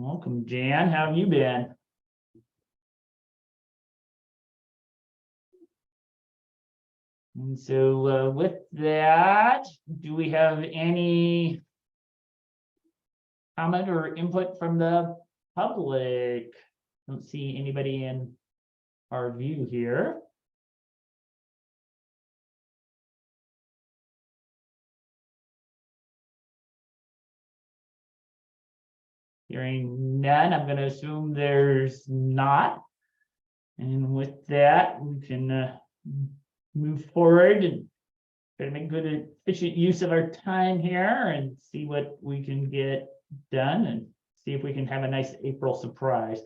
Welcome, Jan. How have you been? And so with that, do we have any comment or input from the public? Don't see anybody in our view here. Hearing none, I'm going to assume there's not. And with that, we can move forward and try to make good, efficient use of our time here and see what we can get done and see if we can have a nice April surprise.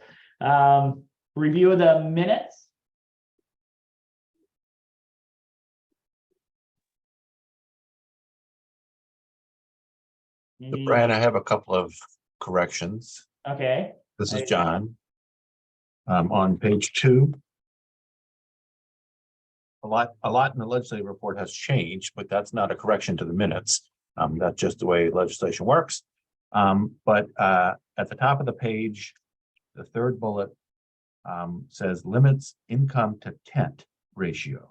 Review of the minutes. So Brian, I have a couple of corrections. Okay. This is John. On page 2. A lot in the legislative report has changed, but that's not a correction to the minutes. That's just the way legislation works. But at the top of the page, the third bullet says limits income to tent ratio.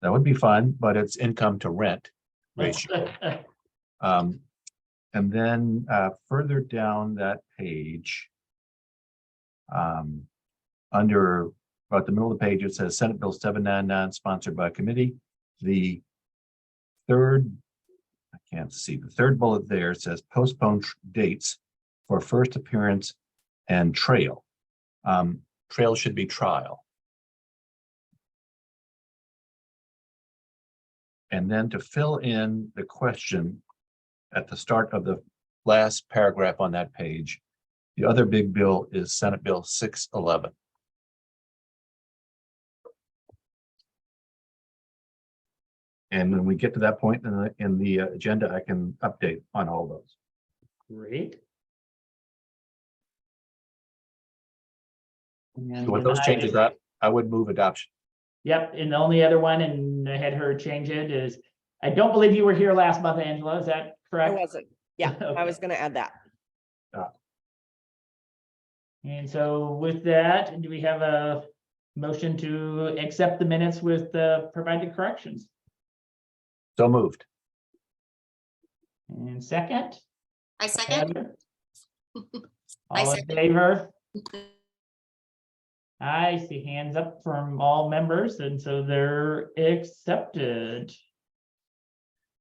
That would be fun, but it's income to rent ratio. And then further down that page, under about the middle of the page, it says Senate Bill 799 sponsored by committee. The third, I can't see, the third bullet there says postpone dates for first appearance and trail. Trail should be trial. And then to fill in the question at the start of the last paragraph on that page, the other big bill is Senate Bill 611. And when we get to that point in the agenda, I can update on all those. Great. So with those changes, I would move adoption. Yep, and the only other one, and I had her change it, is I don't believe you were here last month, Angela. Is that I correct? wasn't. Yeah, Okay. I was going to add that. And so with that, do we have a motion to accept the minutes with the provided corrections? So moved. And second? I second. Heather? I All in second. favor? I see hands up from all members, and so they're accepted.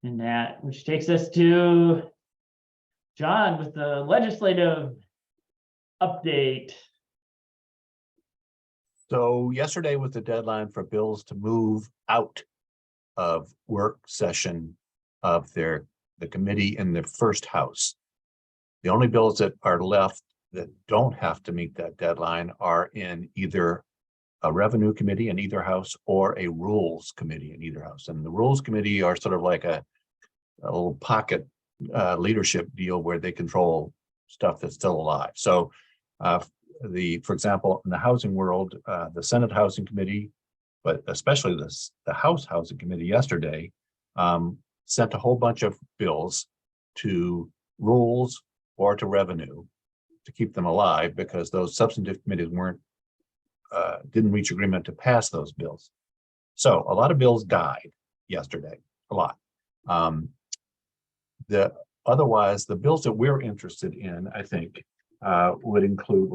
And that, which takes us to John with the legislative update. So yesterday was the deadline for bills to move out of work session of the committee in the first house. The only bills that are left that don't have to meet that deadline are in either a revenue committee in either house or a rules committee in either house. And the rules committee are sort of like a little pocket leadership deal where they control stuff that's still alive. So for example, in the housing world, the Senate Housing Committee, but especially the House Housing Committee yesterday, sent a whole bunch of bills to rules or to revenue to keep them alive, because those substantive committees didn't reach agreement to pass those bills. So a lot of bills died yesterday, a lot. Otherwise, the bills that we're interested in, I think, would include,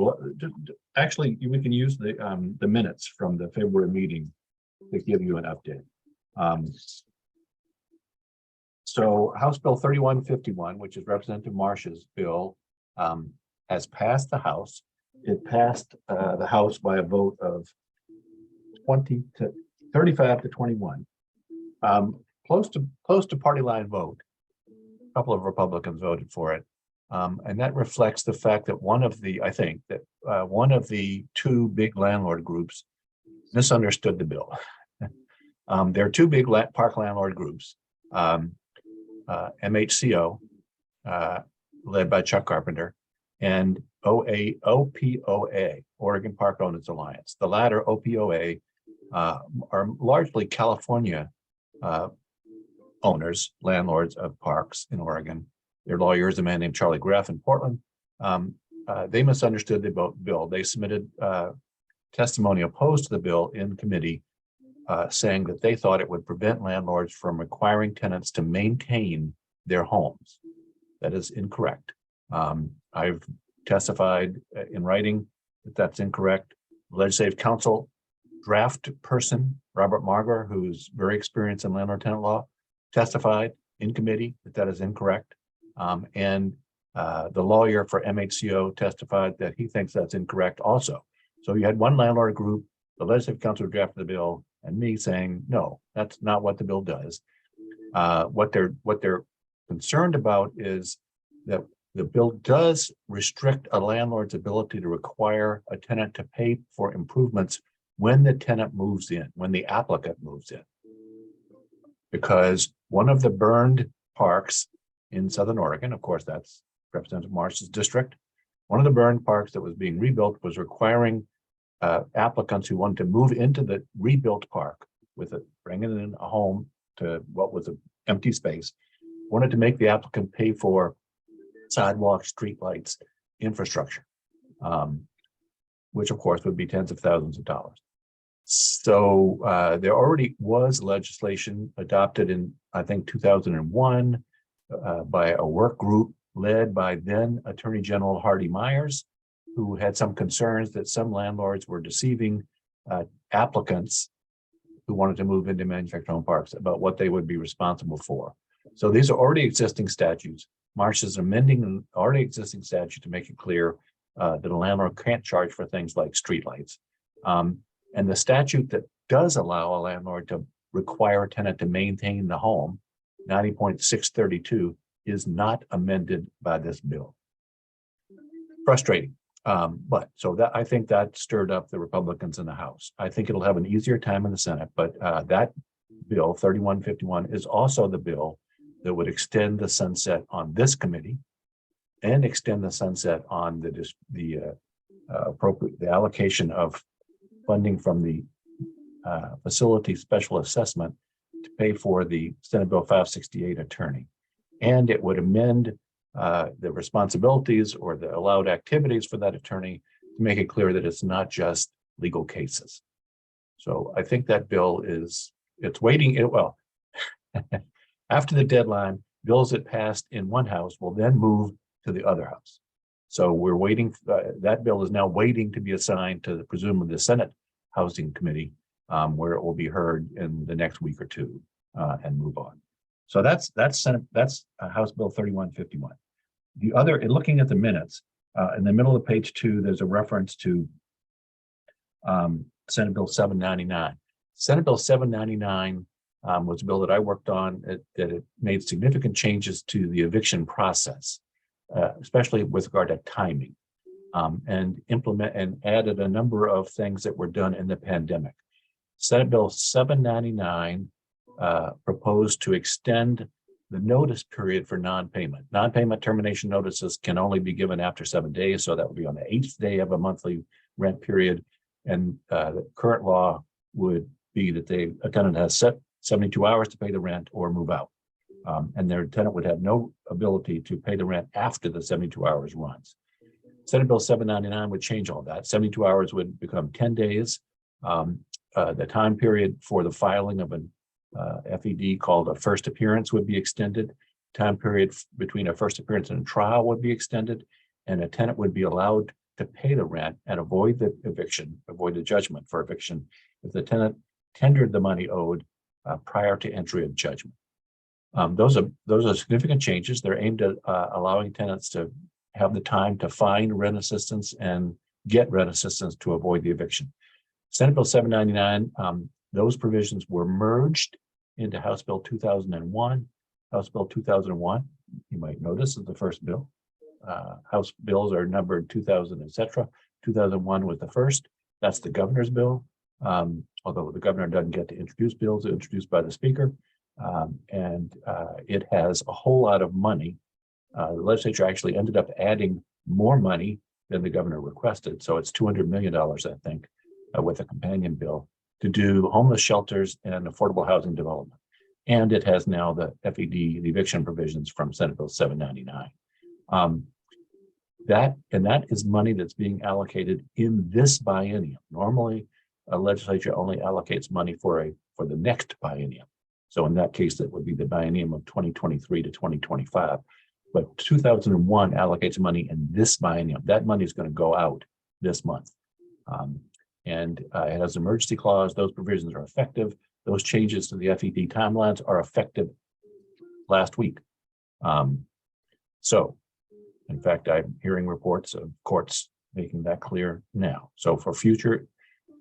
actually, we can use the minutes from the February meeting to give you an update. So House Bill 3151, which is Representative Marsh's bill, has passed the House. It passed the House by a vote of 35 to 21. Close to party line vote. A couple of Republicans voted for it. And that reflects the fact that one of the two big landlord groups misunderstood the bill. There are two big park landlord groups, MHCO, led by Chuck Carpenter, and OPOA, Oregon Park Owners Alliance. The latter, OPOA, are largely California owners, landlords of parks in Oregon. Their lawyer is a man named Charlie Greff in Portland. they misunderstood the bill. They submitted testimony opposed to the bill in committee, saying that they thought it would prevent landlords from requiring tenants to maintain their homes. That is incorrect. I've testified in writing that that's incorrect. Legislative Council draft person, Robert Margar, who's very experienced in landlord tenant law, testified in committee that that is incorrect. And the lawyer for MHCO testified that he thinks that's incorrect also. So you had one landlord group, the Legislative Council drafted the bill, and me saying, no, that's not what the bill does. What they're concerned about is that the bill does restrict a landlord's ability to require a tenant to pay for improvements when the tenant moves in, when the applicant moves in. Because one of the burned parks in Southern Oregon, of course, that's Representative Marsh's district, one of the burned parks that was being rebuilt was requiring applicants who wanted to move into the rebuilt park with it, bringing in a home to what was an empty space, wanted to make the applicant pay for sidewalks, streetlights, infrastructure, which of course would be tens of thousands of dollars. So there already was legislation adopted in, I think, 2001 by a work group led by then Attorney General Hardy Myers, who had some concerns that some landlords were deceiving applicants who wanted to move into manufactured home parks about what they would be responsible for. So these are already existing statutes. Marsh is amending an already existing statute to make it clear that a landlord can't charge for things like streetlights. And the statute that does allow a landlord to require a tenant to maintain the home, 90.632, is not amended by this bill. Frustrating. But so that I think that stirred up the Republicans in the House. I think it'll have an easier time in the Senate, but that bill 3151 is also the bill that would extend the sunset on this committee and extend the sunset on the allocation of funding from the facility special assessment to pay for the Senate Bill 568 attorney. And it would amend the responsibilities or the allowed activities for that attorney to make it clear that it's not just legal cases. So I think that bill it's waiting. Well, after the deadline, bills that passed in one house will then move to the other house. So we're waiting. That bill is now waiting to be assigned to presumably the Senate Housing Committee, where it will be heard in the next week or two and move on. So that's House Bill 3151. The other, in looking at the minutes, in the middle of page 2, there's a reference to Senate Bill 799. Senate Bill 799 was a bill that I worked on that it made significant changes to the eviction process, especially with regard to timing, and added a number of things that were done in the pandemic. Senate Bill 799 proposed to extend the notice period for non-payment. Non-payment termination notices can only be given after 7 days, so that would be on the 8th day of a monthly rent period. And the current law would be that a tenant has set 72 hours to pay the rent or move out. And their tenant would have no ability to pay the rent after the 72 hours runs. Senate Bill 799 would change all that. 72 hours would become 10 days. The time period for the filing of an FED called a first appearance would be extended. Time period between a first appearance and a trial would be extended, and a tenant would be allowed to pay the rent and avoid the judgment for eviction if the tenant tendered the money owed prior to entry of judgment. Those are significant changes. They're aimed at allowing tenants to have the time to find rent assistance and get rent assistance to avoid the eviction. Senate Bill 799, those provisions were merged into House Bill 2001. House Bill 2001, you might notice, is the first bill. House bills are numbered 2000, etc. 2001 was the first. That's the governor's bill. Although the governor doesn't get to introduce bills, they're introduced by the speaker. And it has a whole lot of money. The legislature actually ended up adding more money than the governor requested. So it's $200 million, I think, with a companion bill to do homeless shelters and affordable housing development. And it has now the FED, the eviction provisions from Senate Bill 799. That is money that's being allocated in this biennium. Normally, a legislature only allocates money for the next biennium. So in that case, that would be the biennium of 2023 to 2025. But 2001 allocates money in this biennium. That money is going to go out this month. And it has an emergency clause. Those provisions are effective. Those changes to the FEP timelines are effective last week. So, in fact, I'm hearing reports of courts making that clear now. So for future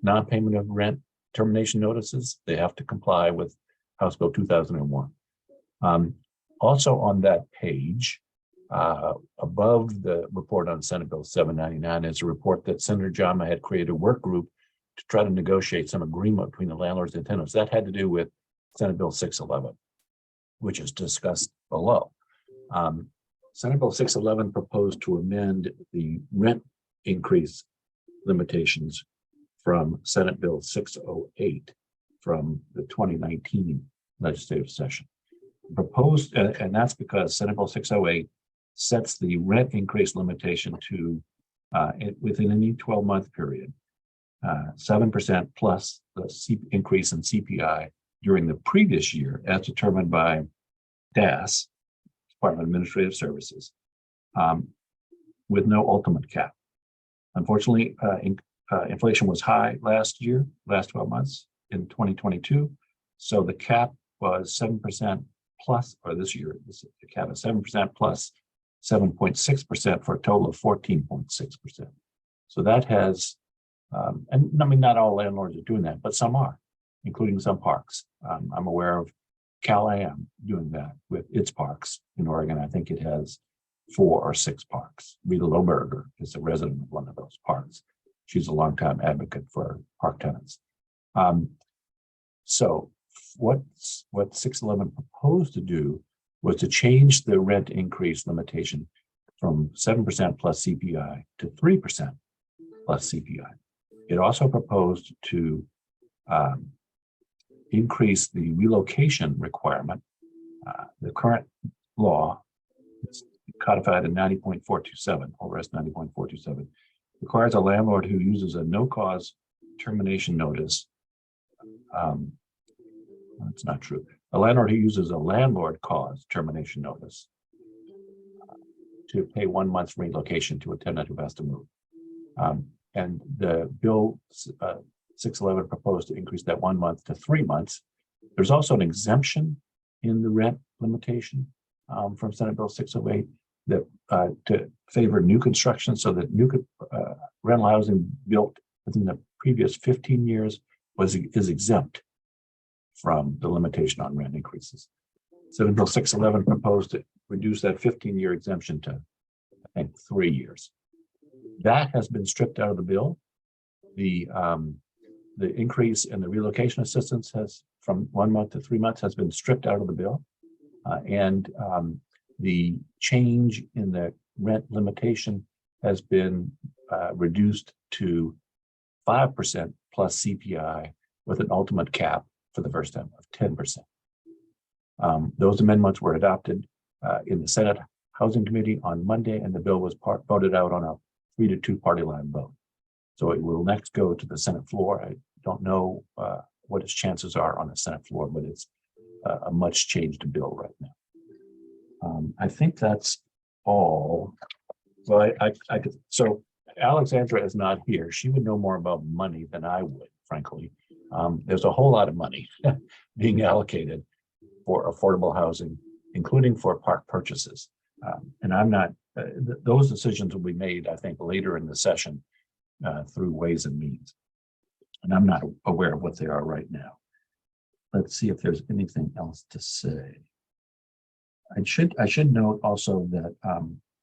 non-payment of rent termination notices, they have to comply with House Bill 2001. Also on that page, above the report on Senate Bill 799 is a report that Senator Jama had created a work group to try to negotiate some agreement between the landlords and tenants. That had to do with Senate Bill 611, which is discussed below. Senate Bill 611 proposed to amend the rent increase limitations from Senate Bill 608 from the 2019 legislative session. Proposed, and that's because Senate Bill 608 sets the rent increase limitation to within any 12-month period, 7% plus the increase in CPI during the previous year as determined by DAS, Department of Administrative Services, with no ultimate cap. Unfortunately, inflation was high last 12 months in 2022. So the cap was 7% plus, or this year, the cap is 7% plus 7.6% for a total of 14.6%. So that has, and I mean, not all landlords are doing that, but some are, including some parks. I'm aware of Cal-Am doing that with its parks in Oregon. I think it has 4 or 6 parks. Rita Lohberger is a resident of one of those parks. She's a longtime advocate for park tenants. So what 611 proposed to do was to change the rent increase limitation from 7% plus CPI to 3% plus CPI. It also proposed to increase the relocation requirement. The current law is codified in 90.427, ORS 90.427, requires a landlord who uses a no-cause termination notice. That's not true. A landlord who uses a landlord cause termination notice to pay 1 month's relocation to a tenant who has to move. And the bill 611 proposed to increase that 1 month to 3 months. There's also an exemption in the rent limitation from Senate Bill 608 that to favor new construction, so that new rental housing built within the previous 15 years is exempt from the limitation on rent increases. Senate Bill 611 proposed to reduce that 15-year exemption to, I think, 3 years. That has been stripped out of the bill. The increase in the relocation assistance has from 1 month to 3 months has been stripped out of the bill. And the change in the rent limitation has been reduced to 5% plus CPI with an ultimate cap for the first time of 10%. Those amendments were adopted in the Senate Housing Committee on Monday, and the bill was voted out on a 3-2 party line vote. So it will next go to the Senate floor. I don't know what its chances are on the Senate floor, but it's a much changed bill right now. I think that's all. So so Alexandra is not here. She would know more about money than I would, frankly. There's a whole lot of money being allocated for affordable housing, including for park purchases. And I'm not, those decisions will be made, I think, later in the session through Ways and Means. And I'm not aware of what they are right now. Let's see if there's anything else to say. I should note also that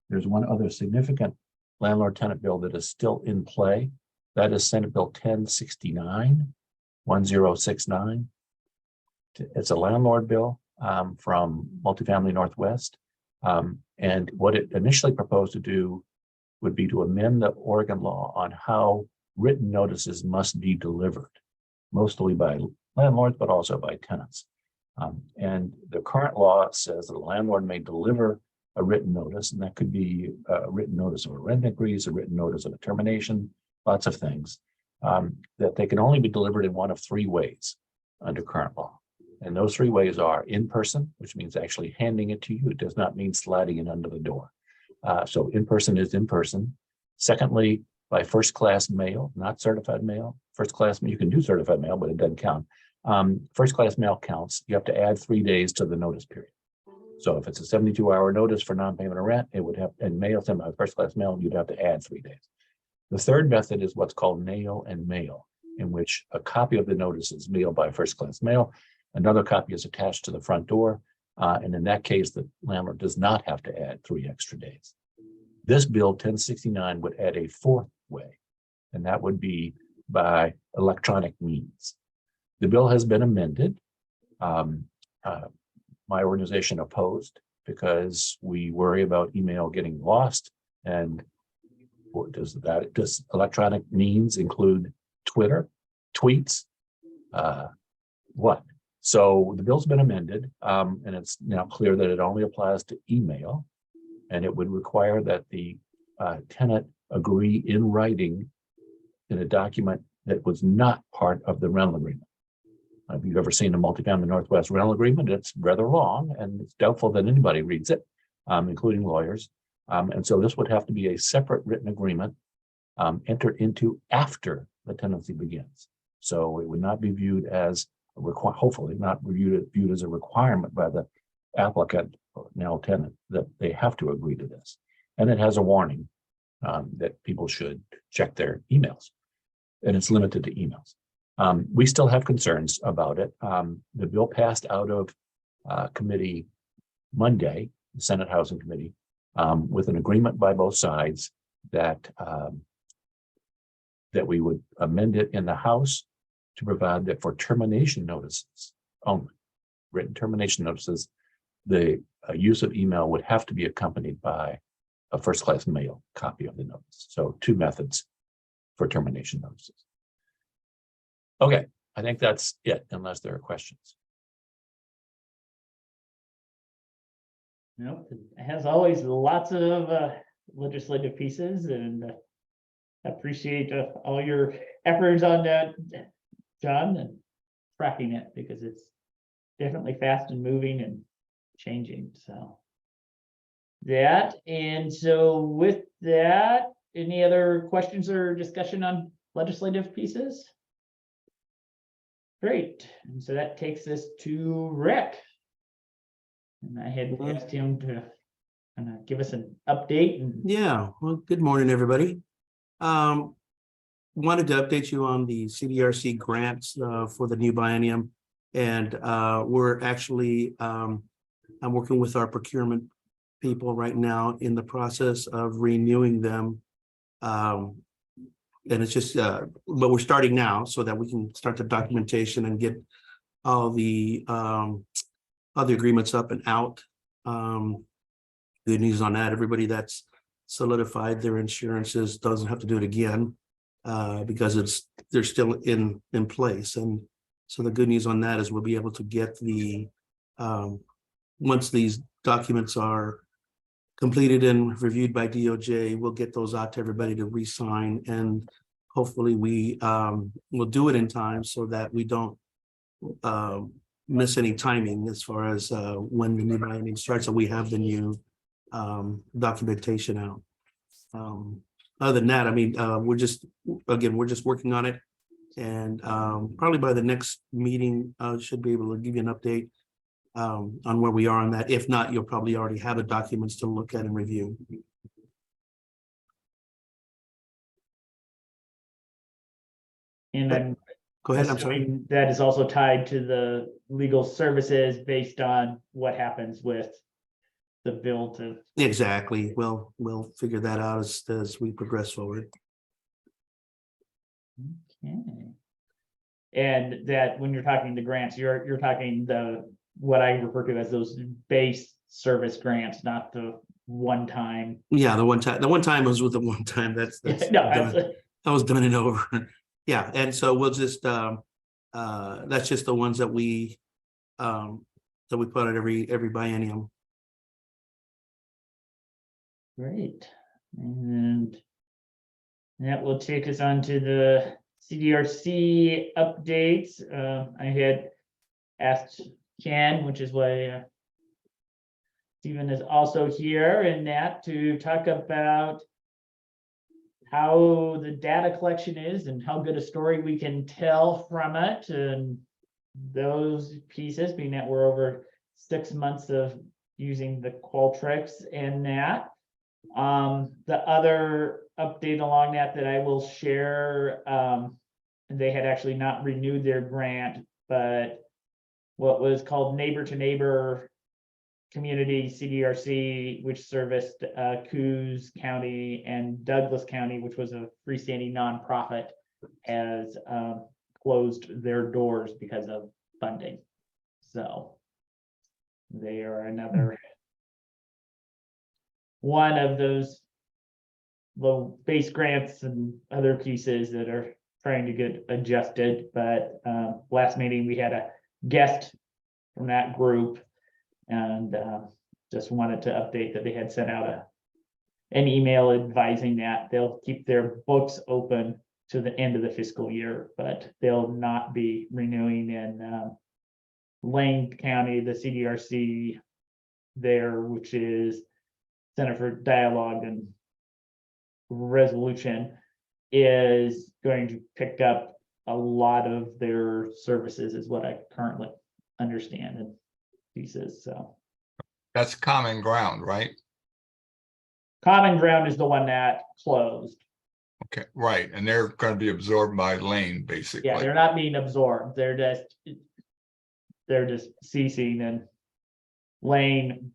there's one other significant landlord-tenant bill that is still in play. That is Senate Bill 1069, 1069. It's a landlord bill from Multifamily Northwest. And what it initially proposed to do would be to amend the Oregon law on how written notices must be delivered, mostly by landlords, but also by tenants. And the current law says that a landlord may deliver a written notice, and that could be a written notice of a rent increase, a written notice of a termination, lots of things. That they can only be delivered in one of three ways under current law. And those three ways are in person, which means actually handing it to you. It does not mean sliding it under the door. So in person is in person. Secondly, by first class mail, not certified mail. First class, you can do certified mail, but it doesn't count. First class mail counts. You have to add 3 days to the notice period. So if it's a 72-hour notice for non-payment of rent, it would have, and mail sent by first class mail, you'd have to add 3 days. The third method is what's called nail and mail, in which a copy of the notice is mailed by first class mail. Another copy is attached to the front door. And in that case, the landlord does not have to add 3 extra days. This bill 1069 would add a fourth way, and that would be by electronic means. The bill has been amended. My organization opposed because we worry about email getting lost. And does electronic means include Twitter, tweets? What? So the bill's been amended, and it's now clear that it only applies to email, and it would require that the tenant agree in writing in a document that was not part of the rental agreement. If you've ever seen a multifamily Northwest rental agreement, it's rather long, and it's doubtful that anybody reads it, including lawyers. And so this would have to be a separate written agreement entered into after the tenancy begins. So it would not be viewed as hopefully not viewed as a requirement by the applicant or now tenant that they have to agree to this. And it has a warning that people should check their emails, and it's limited to emails. We still have concerns about it. The bill passed out of committee Monday, the Senate Housing Committee, with an agreement by both sides that that we would amend it in the House to provide that for termination notices only, written termination notices, the use of email would have to be accompanied by a first class mail copy of the notice. So 2 methods for termination notices. Okay, I think that's it, unless there are questions. Nope, as always, lots of legislative pieces, and I appreciate all your efforts on that, John, and tracking it, because it's definitely fast and moving and changing. So that, and so with that, any other questions or discussion on legislative pieces? Great, and so that takes us to Rick. And I had asked him to kind of give us an update. And Yeah, well, good morning, everybody. Wanted to update you on the CDRC grants for the new biennium. And we're actually, I'm working with our procurement people right now in the process of renewing them. And it's just, but we're starting now so that we can start the documentation and get all the agreements up and out. Good news on that, everybody that's solidified their insurances doesn't have to do it again because they're still in place. And so the good news on that is we'll be able to get the once these documents are completed and reviewed by DOJ, we'll get those out to everybody to re-sign, and hopefully we will do it in time so that we don't miss any timing as far as when the new biennium starts, so we have the new documentation out. Other than that, I mean, we're just working on it, and probably by the next meeting, should be able to give you an update on where we are on that. If not, you'll probably already have the documents to look at and review. And I'm Go ahead, I'm sorry. assuming that is also tied to the legal services based on what happens with the bill to. Exactly. We'll figure that out as we progress forward. Okay. And that when you're talking the grants, you're talking what I refer to as those base service grants, not the one time. Yeah, the one time was with the one time. That's No, done. That was done and over. Yeah, and so we'll just that's just the ones that we put out every biennium. Great. And that will take us on to the CDRC updates. I had asked Ken, which is why Stephen is also here, and that to talk about how the data collection is and how good a story we can tell from it, and those pieces, being that we're over 6 months of using the Qualtrics and that. The other update along that I will share, they had actually not renewed their grant, but what was called Neighbor to Neighbor Community CDRC, which serviced Coos County and Douglas County, which was a freestanding nonprofit, has closed their doors because of funding. So they are another one of those low base grants and other pieces that are trying to get adjusted. But last meeting, we had a guest from that group, and just wanted to update that they had sent out an email advising that they'll keep their books open to the end of the fiscal year, but they'll not be renewing in Lane County, the CDRC there, which is Center for Dialogue and Resolution, is going to pick up a lot of their services, is what I currently understand and pieces. So That's common ground, right? Common Ground is the one that closed. Okay, right, and they're gonna be absorbed by Lane, basically. Yeah, they're not being absorbed. They're just ceasing, and Lane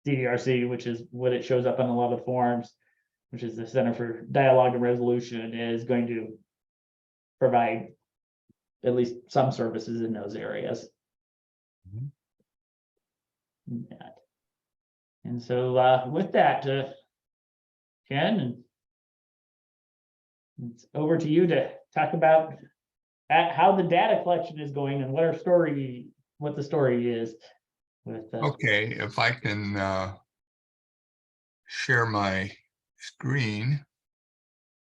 CDRC, which is what it shows up on a lot of forms, which is the Center for Dialogue and Resolution, is going to provide at least some services in those areas. Mhm. That. And so with that, Ken, and it's over to you to talk about how the data collection is going and what the story is with. Okay, if I can share my screen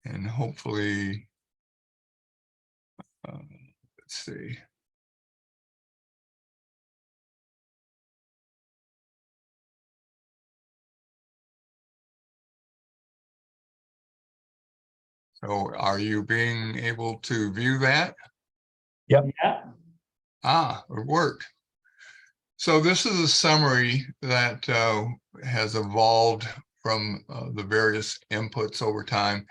and hopefully, let's see. So are you being able to view that? Yeah, Ah, it worked. So this is a summary that has evolved from the various inputs over time.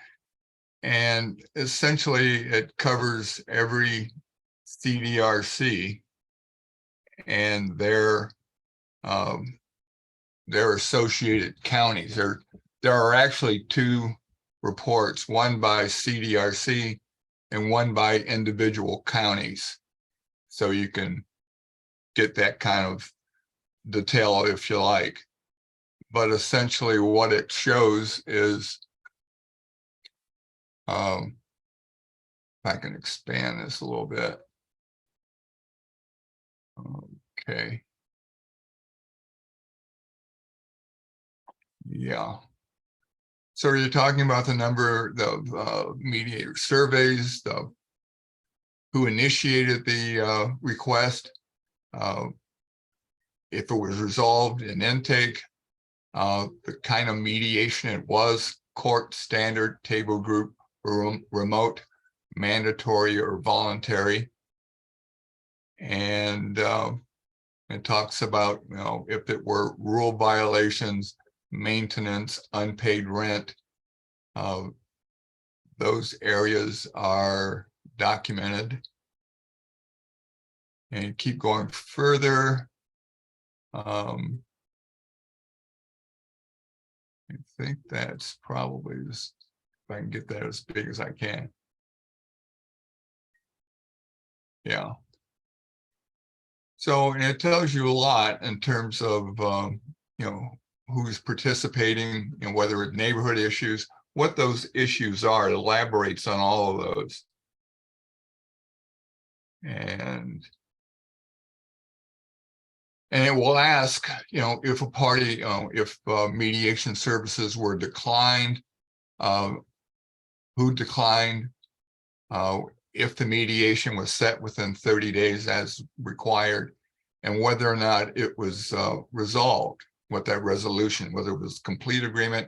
And essentially it covers every CDRC and their associated counties. There are actually two reports, one by CDRC and one by individual counties. So you can get that kind of detail if you like. But essentially what it shows is, if I can expand this a little bit. Okay. Yeah. So you're talking about the number of mediator surveys, who initiated the request, if it was resolved in intake, the kind of mediation it was, court, standard, table group, remote, mandatory, or voluntary. And it talks about, if it were rule violations, maintenance, unpaid rent, those areas are documented. And keep going further. I think that's probably if I can get that as big as I can. Yeah. So, and it tells you a lot in terms of, who's participating and whether it's neighborhood issues, what those issues are. It elaborates on all of those. And And it will ask, if a party, if mediation services were declined, who declined, if the mediation was set within 30 days as required, and whether or not it was resolved, what that resolution, whether it was complete agreement,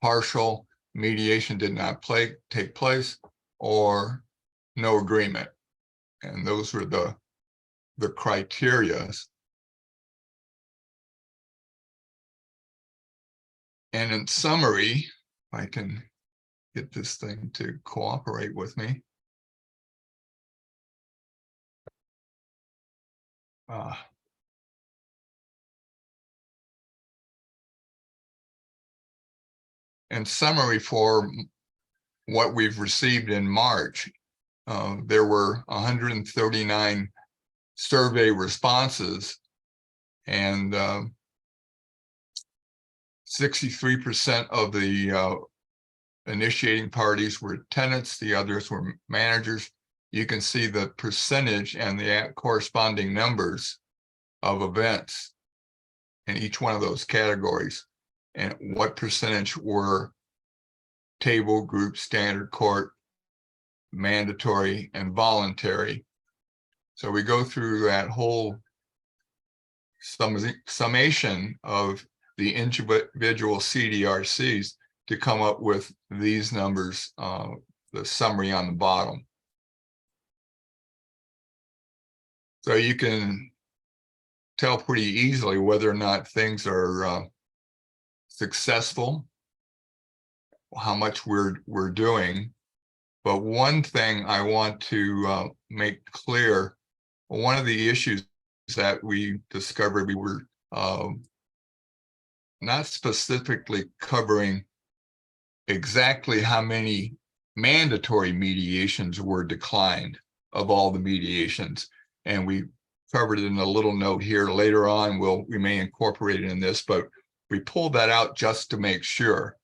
partial, mediation did not take place, or no agreement. And those were the criterias. And in summary, if I can get this thing to cooperate with me. In summary, for what we've received in March, there were 139 survey responses, and 63% of the initiating parties were tenants, the others were managers. You can see the percentage and the corresponding numbers of events in each one of those categories, and what percentage were table, group, standard court, mandatory, and voluntary. So we go through that whole summation of the individual CDRCs to come up with these numbers, the summary on the bottom. So you can tell pretty easily whether or not things are successful, how much we're doing. But one thing I want to make clear, one of the issues that we discovered, we were not specifically covering exactly how many mandatory mediations were declined of all the mediations. And we covered it in a little note here. Later on, we may incorporate it in this, but we pulled that out just to make sure,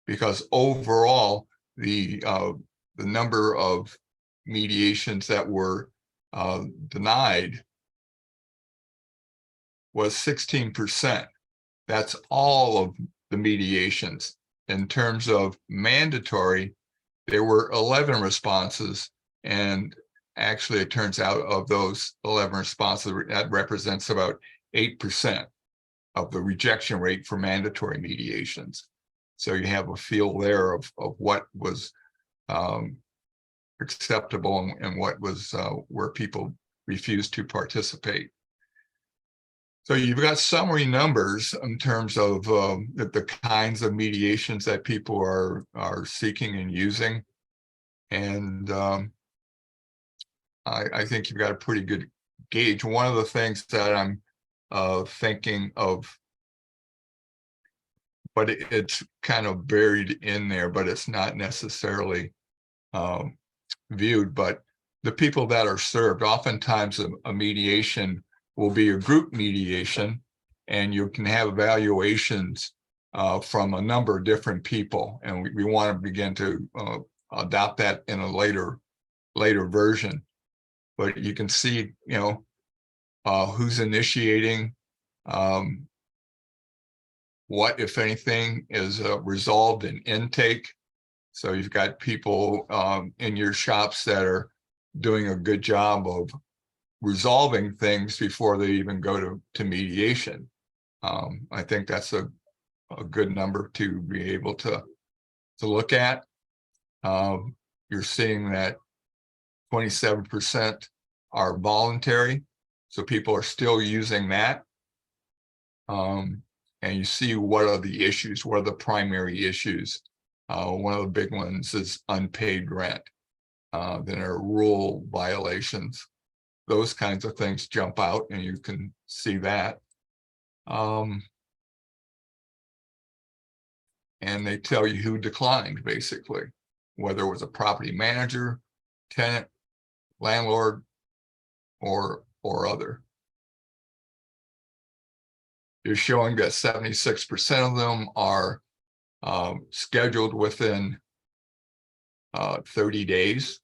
because overall, the number of mediations that were denied was 16%. That's all of the mediations. In terms of mandatory, there were 11 responses, and actually it turns out of those 11 responses, that represents about 8% of the rejection rate for mandatory mediations. So you have a feel there of what was acceptable and what was where people refused to participate. So you've got summary numbers in terms of the kinds of mediations that people are seeking and using. And I think you've got a pretty good gauge. One of the things that I'm thinking of, but it's kind of buried in there, but it's not necessarily viewed, but the people that are served, oftentimes a mediation will be a group mediation, and you can have evaluations from a number of different people. And we want to begin to adopt that in a later version. But you can see, who's initiating, what, if anything, is resolved in intake. So you've got people in your shops that are doing a good job of resolving things before they even go to mediation. I think that's a good number to be able to look at. You're seeing that 27% are voluntary, so people are still using that. And you see what are the issues, what are the primary issues. One of the big ones is unpaid rent. Then there are rule violations. Those kinds of things jump out, and you can see that. And they tell you who declined, basically, whether it was a property manager, tenant, landlord, or other. You're showing that 76% of them are scheduled within 30 days.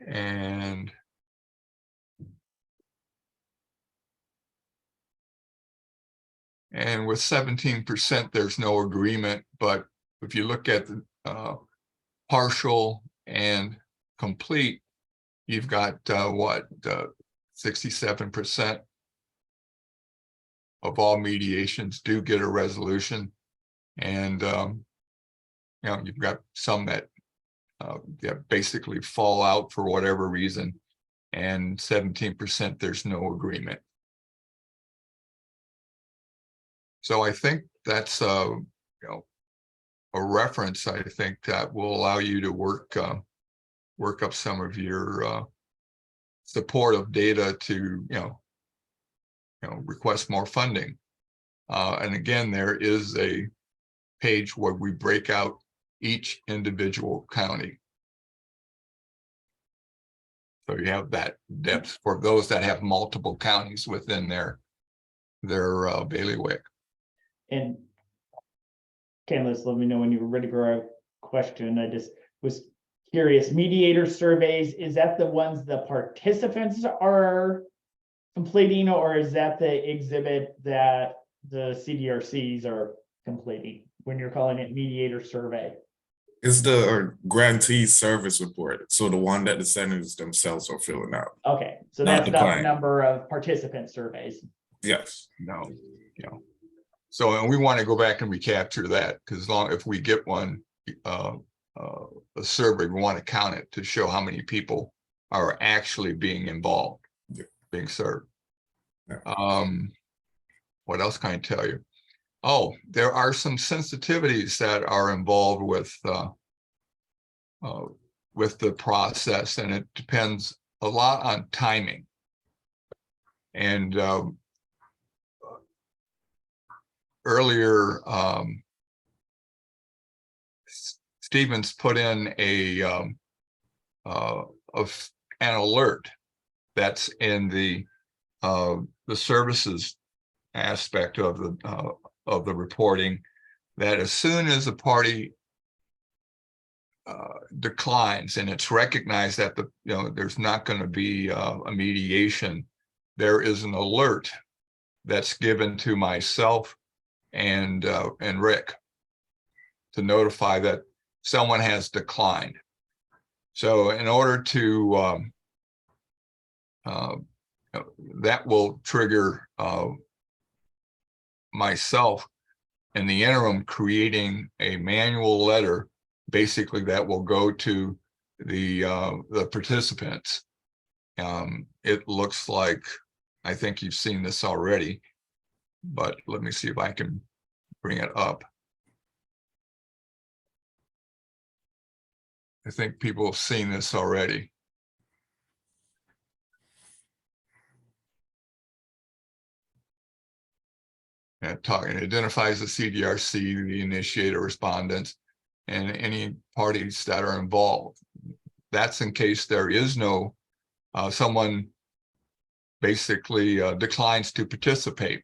And And with 17%, there's no agreement, but if you look at the partial and complete, you've got 67% of all mediations do get a resolution. And you've got some that basically fall out for whatever reason, and 17% there's no agreement. So I think that's a reference, I think, that will allow you to work up some of your supportive data to request more funding. And again, there is a page where we break out each individual county. So you have that depth for those that have multiple counties within their bailiwick. And Candace, let me know when you're ready for a question. I just was curious. Mediator surveys, is that the ones the participants are completing, or is that the exhibit that the CDRCs are completing when you're calling it mediator survey? It's the grantee service report. So the one that the senators themselves are filling out. Okay, so Not that's the not the client. number of participant surveys. Yes. No, So, and we want to go back and recapture that, because if we get one, a survey, we want to count it to show how many people are actually being involved, being served. Yeah. What else can I tell you? Oh, there are some sensitivities that are involved with the process, and it depends a lot on timing. And earlier, Stevens put in an alert that's in the services aspect of the reporting, that as soon as a party declines and it's recognized that there's not going to be a mediation, there is an alert that's given to myself and Rick to notify that someone has declined. So in order to that will trigger myself in the interim creating a manual letter, basically, that will go to the participants. It looks like, I think you've seen this already, but let me see if I can bring it up. I think people have seen this already. And it identifies the CDRC, the initiator, respondents, and any parties that are involved. That's in case there is no, someone basically declines to participate.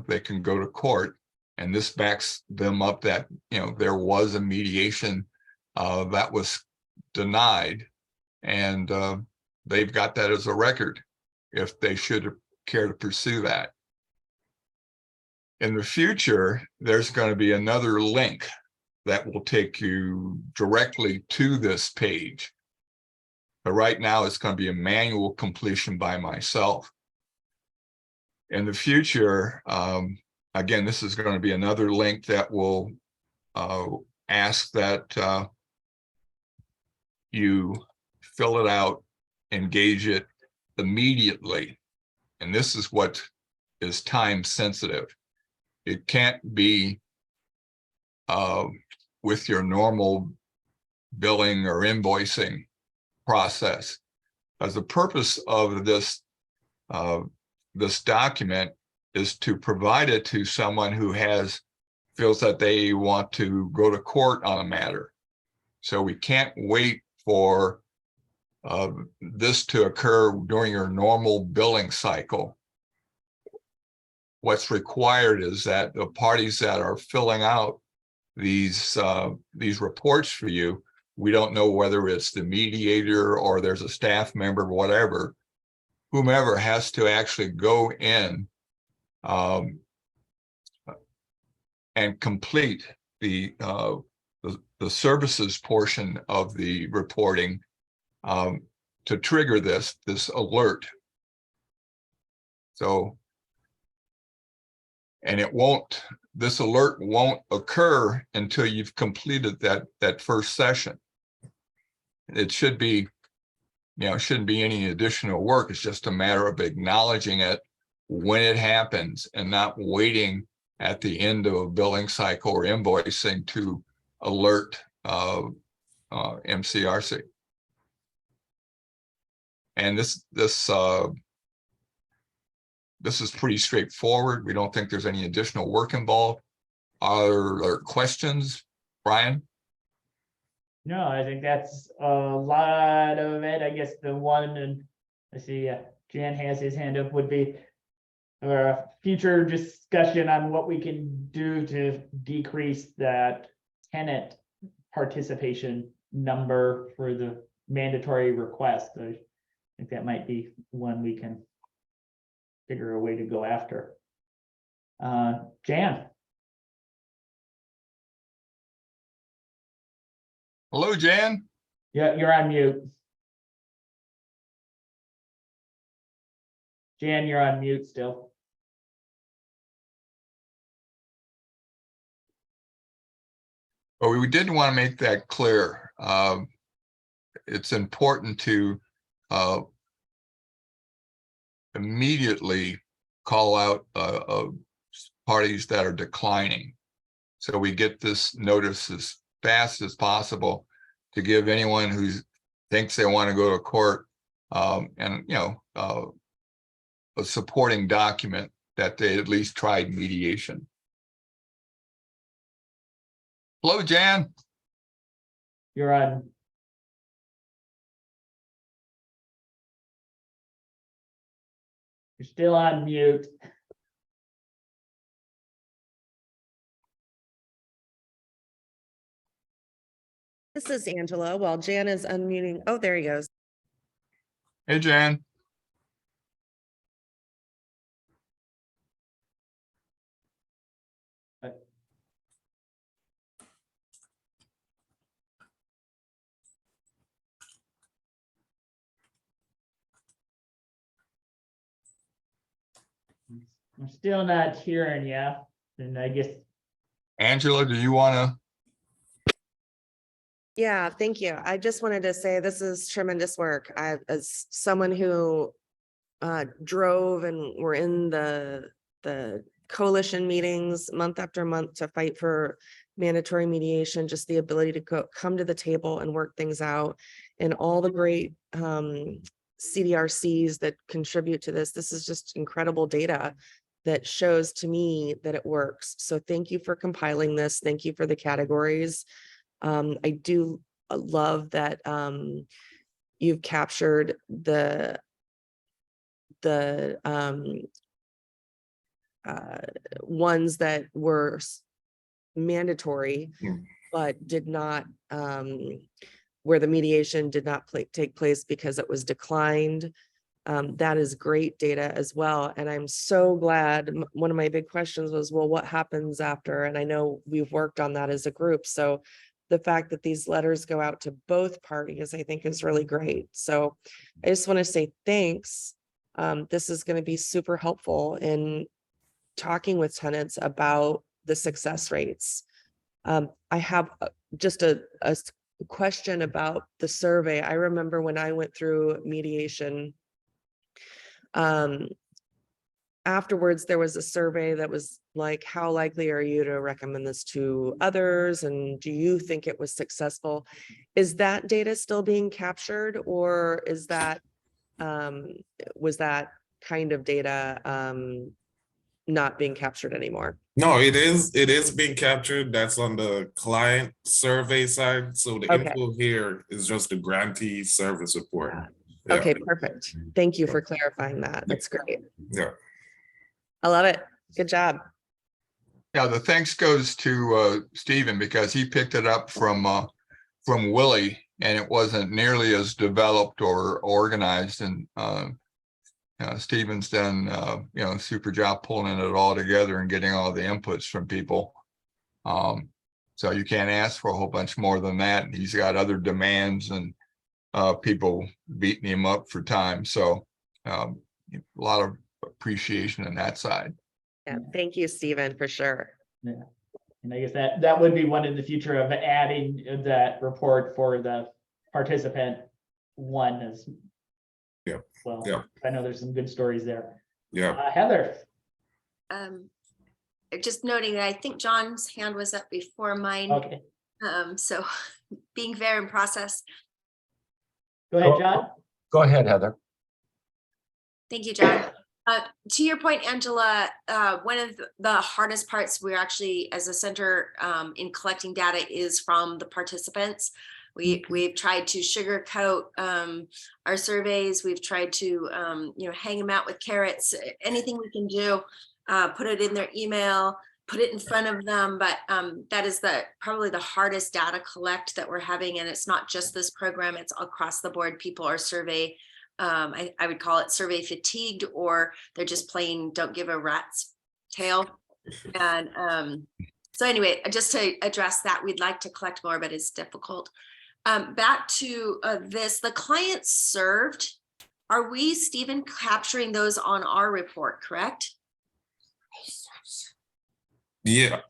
They can go to court, and this backs them up that, there was a mediation that was denied, and they've got that as a record if they should care to pursue that. In the future, there's going to be another link that will take you directly to this page. But right now, it's going to be a manual completion by myself. In the future, again, this is going to be another link that will ask that you fill it out, engage it immediately. And this is what is time sensitive. It can't be with your normal billing or invoicing process. As the purpose of this document is to provide it to someone who feels that they want to go to court on a matter. So we can't wait for this to occur during your normal billing cycle. What's required is that the parties that are filling out these reports for you, we don't know whether it's the mediator or there's a staff member, whatever, whomever has to actually go in and complete the services portion of the reporting to trigger this alert. So, and this alert won't occur until you've completed that first session. It should be, it shouldn't be any additional work. It's just a matter of acknowledging it when it happens and not waiting at the end of a billing cycle or invoicing to alert MCRC. And this is pretty straightforward. We don't think there's any additional work involved. Are there questions, Brian? No, I think that's a lot of it. I guess the one, and I see Jan has his hand up, would be a future discussion on what we can do to decrease that tenant participation number for the mandatory request. I think that might be one we can figure a way to go after. Jan. Hello, Jan. Yeah, you're on mute. Jan, you're on mute still. But we did want to make that clear. It's important to immediately call out parties that are declining. So we get this notice as fast as possible to give anyone who thinks they want to go to court a supporting document that they at least tried mediation. Hello, Jan. You're on. You're still on mute. This is Angela while Jan is unmuting. Oh, there he goes. Hey, Jan. I'm still not hearing you. And I guess, Angela, do you want to? Yeah, thank you. I just wanted to say this is tremendous work. As someone who drove and were in the coalition meetings month after month to fight for mandatory mediation, just the ability to come to the table and work things out, and all the great CDRCs that contribute to this. This is just incredible data that shows to me that it works. So thank you for compiling this. Thank you for the categories. I do love that you've captured the ones that were mandatory, but did not, where the mediation did not take place because it was declined. That is great data as well. And I'm so glad. One of my big questions was, well, what happens after? And I know we've worked on that as a group. So the fact that these letters go out to both parties, I think is really great. So I just want to say thanks. This is going to be super helpful in talking with tenants about the success rates. I have just a question about the survey. I remember when I went through mediation, afterwards, there was a survey that was like, how likely are you to recommend this to others? And do you think it was successful? Is that data still being captured, or is that, was that kind of data not being captured anymore? No, it is being captured. That's on the client survey side. So the Okay. info here is just the grantee service report. Yeah. Okay, perfect. Thank you for clarifying that. That's great. Yeah. I love it. Good job. Yeah, the thanks goes to Stephen, because he picked it up from Willie, and it wasn't nearly as developed or organized. And Stephen's done a super job pulling it all together and getting all the inputs from people. So you can't ask for a whole bunch more than that. He's got other demands and people beating him up for time. So a lot of appreciation on that side. Yeah, thank you, Stephen, for sure. Yeah. And I guess that would be one in the future of adding that report for the participant one as Yeah, well. yeah. I know there's some good stories there. Yeah. Heather, Just noting that I think John's hand was up before mine. okay, So being fair in process. go ahead, John. Go ahead, Heather. Thank you, John. To your point, Angela, one of the hardest parts we're actually, as a center, in collecting data is from the participants. We've tried to sugarcoat our surveys. We've tried to hang them out with carrots, anything we can do, put it in their email, put it in front of them. But that is probably the hardest data collect that we're having. And it's not just this program, it's across the board. People are survey, I would call it survey fatigued, or they're just plain don't give a rat's tail. And so anyway, just to address that, we'd like to collect more, but it's difficult. Back to the clients served. Are we, Stephen, capturing those on our report, correct? Yeah.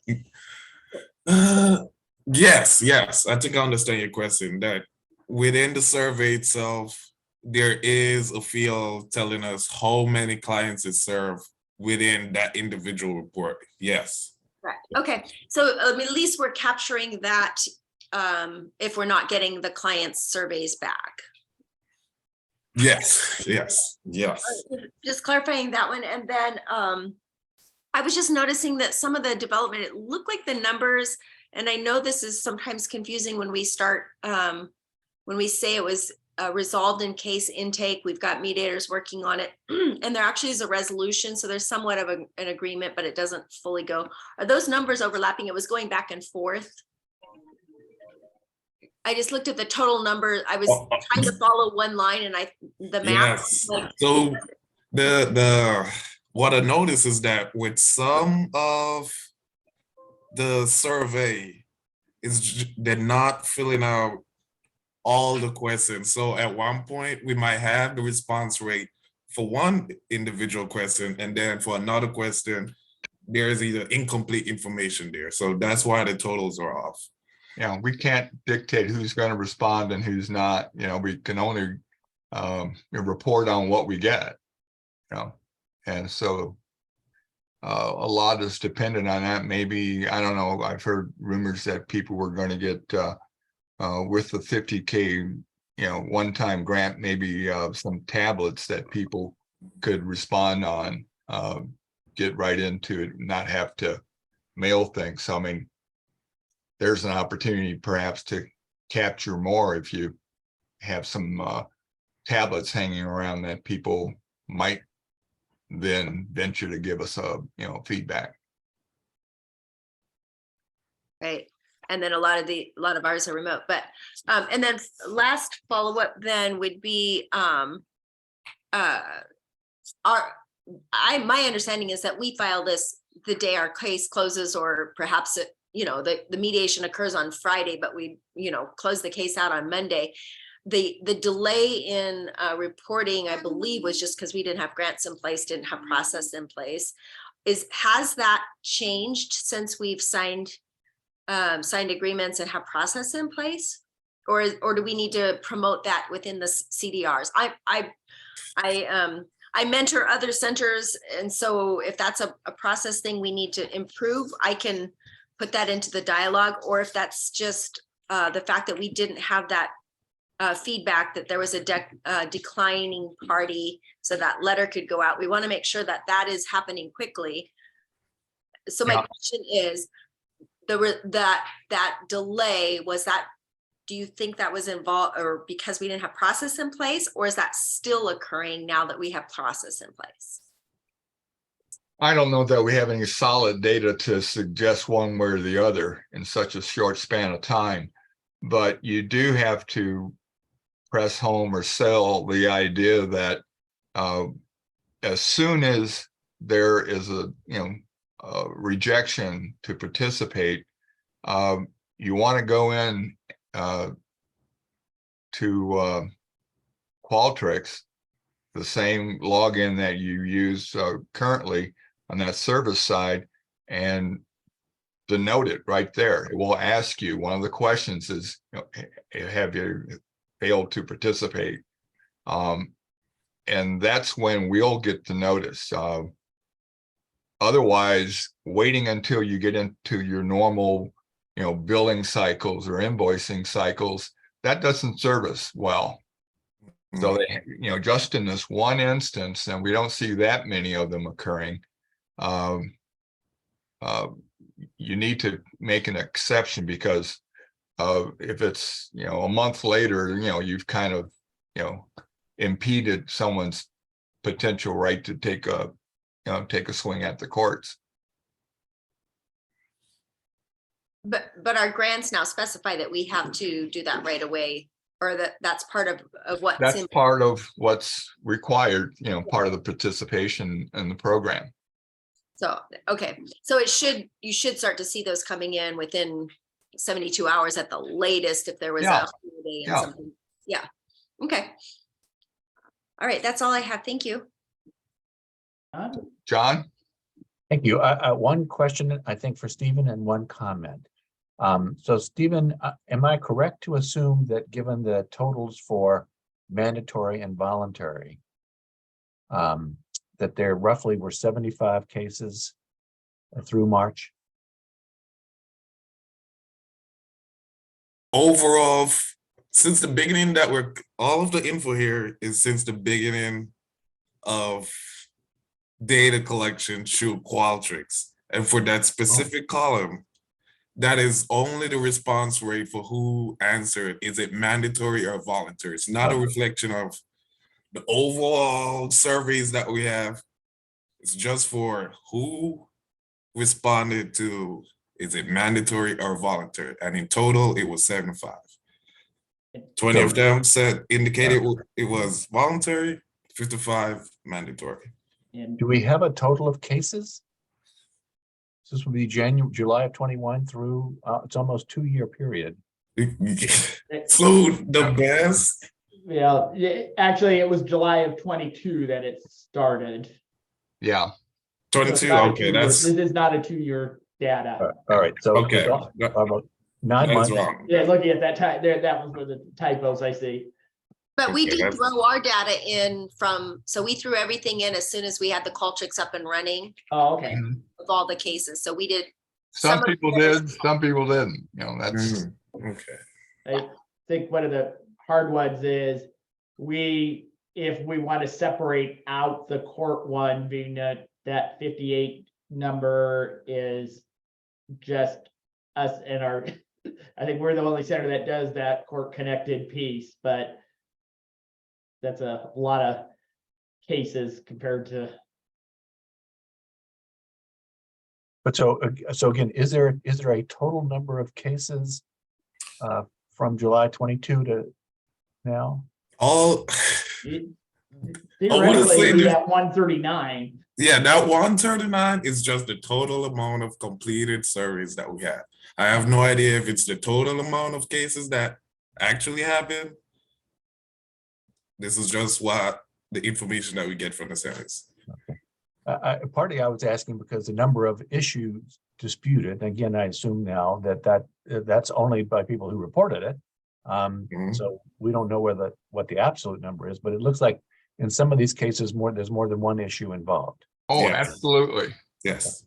Yes. I think I understand your question, that within the survey itself, there is a field telling us how many clients it served within that individual report. Yes. Right. Okay. So at least we're capturing that if we're not getting the clients' surveys back. Yes. Just clarifying that one. And then I was just noticing that some of the development, it looked like the numbers, and I know this is sometimes confusing when we start, when we say it was resolved in case intake, we've got mediators working on it, and there actually is a resolution. So there's somewhat of an agreement, but it doesn't fully go. Are those numbers overlapping? It was going back and forth. I just looked at the total number. I was trying to follow one line, and the math. Yes. So the what I noticed is that with some of the survey, they're not filling out all the questions. So at one point, we might have the response rate for one individual question, and then for another question, there's either incomplete information there. So that's why the totals are off. Yeah, we can't dictate who's going to respond and who's not. We can only report on what we get. And so a lot is dependent on that. Maybe, I don't know, I've heard rumors that people were going to get with the 50K, one-time grant, maybe some tablets that people could respond on, get right into it, not have to mail things. So, I mean, there's an opportunity perhaps to capture more if you have some tablets hanging around that people might then venture to give us feedback. Right. And then a lot of ours are remote, but and then last follow-up then would be my understanding is that we file this the day our case closes, or perhaps it, the mediation occurs on Friday, but we close the case out on Monday. The delay in reporting, I believe, was just because we didn't have grants in place, didn't have process in place. Has that changed since we've signed agreements and have process in place, or do we need to promote that within the CDRs? I mentor other centers, and so if that's a process thing we need to improve, I can put that into the dialogue. Or if that's just the fact that we didn't have that feedback that there was a declining party, so that letter could go out. We want to make sure that that is happening quickly. So my question is, that delay, do you think that was involved, or because we didn't have process in place, or is that still occurring now that we have process in place? I don't know that we have any solid data to suggest one way or the other in such a short span of time, but you do have to press home or sell the idea that as soon as there is a rejection to participate, You want to go in to Qualtrics, the same login that you use currently on that service side, and denote it right there. It will ask you, one of the questions is, have you failed to participate? And that's when we'll get the notice. Otherwise, waiting until you get into your normal, billing cycles or invoicing cycles, that doesn't serve us well. So they, just in this one instance, and we don't see that many of them occurring, you need to make an exception, because if it's, a month later, you've kind of, impeded someone's potential right to take a swing at the courts. But our grants now specify that we have to do that right away, or that's part of what's That's in. part of what's required, part of the participation in the program. So, okay, so you should start to see those coming in within 72 hours at the latest, if there was a Yeah. holiday and Yeah. something. Yeah, okay. All right, that's all I have. Thank you. John? Thank you. One question, I think, for Stephen, and one comment. So Stephen, am I correct to assume that given the totals for mandatory and voluntary, that there roughly were 75 cases through March? Overall, since the beginning all of the info here is since the beginning of data collection through Qualtrics. And for that specific column, that is only the response rate for who answered. Is it mandatory or voluntary? It's not a reflection of the overall surveys that we have. It's just for who responded to, is it mandatory or voluntary? And in total, it was 75. 20 of them indicated it was voluntary, 55 mandatory. And Do we have a total of cases? This would be July of 21 through, it's almost 2-year period. Flew the best. actually, it was July of 22 that it started. Yeah. So it's 22, not a okay, 2-year that's This is not a 2-year data. All right, so. okay. About 9 That's months. wrong. Yeah, looking at that time, that was where the typos I see. But we Okay, did that's- throw our data in so we threw everything in as soon as we had the Qualtrics up and running Oh, okay. of all the cases. So we did. Some Some of people those- did, some people didn't, that's, Okay. I think one of the hard ones is if we want to separate out the court one, being that 58 number is just us and our, I think we're the only center that does that court connected piece, but that's a lot of cases compared to. But so again, is there a total number of cases from July 22 to now? All, Theoretically, say we this- at 139. yeah, that 139 is just the total amount of completed surveys that we have. I have no idea if it's the total amount of cases that actually happened. This is just what the information that we get from the centers. Partly I was asking because the number of issues disputed, again, I assume now that's only by people who reported it. So we don't know what the absolute number is, but it looks like in some of these cases there's more than one issue involved. oh, Yes. absolutely. Yes.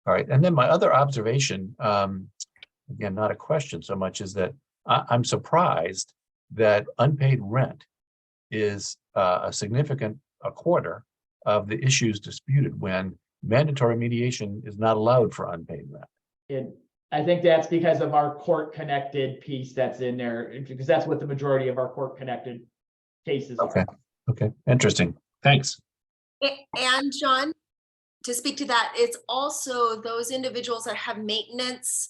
All right, and then my other observation, again, not a question so much, is that I'm surprised that unpaid rent is a quarter of the issues disputed when mandatory mediation is not allowed for unpaid rent. I think that's because of our court connected piece that's in there, because that's what the majority of our court connected cases are. Okay, interesting. Thanks. And John, to speak to that, it's also those individuals that have maintenance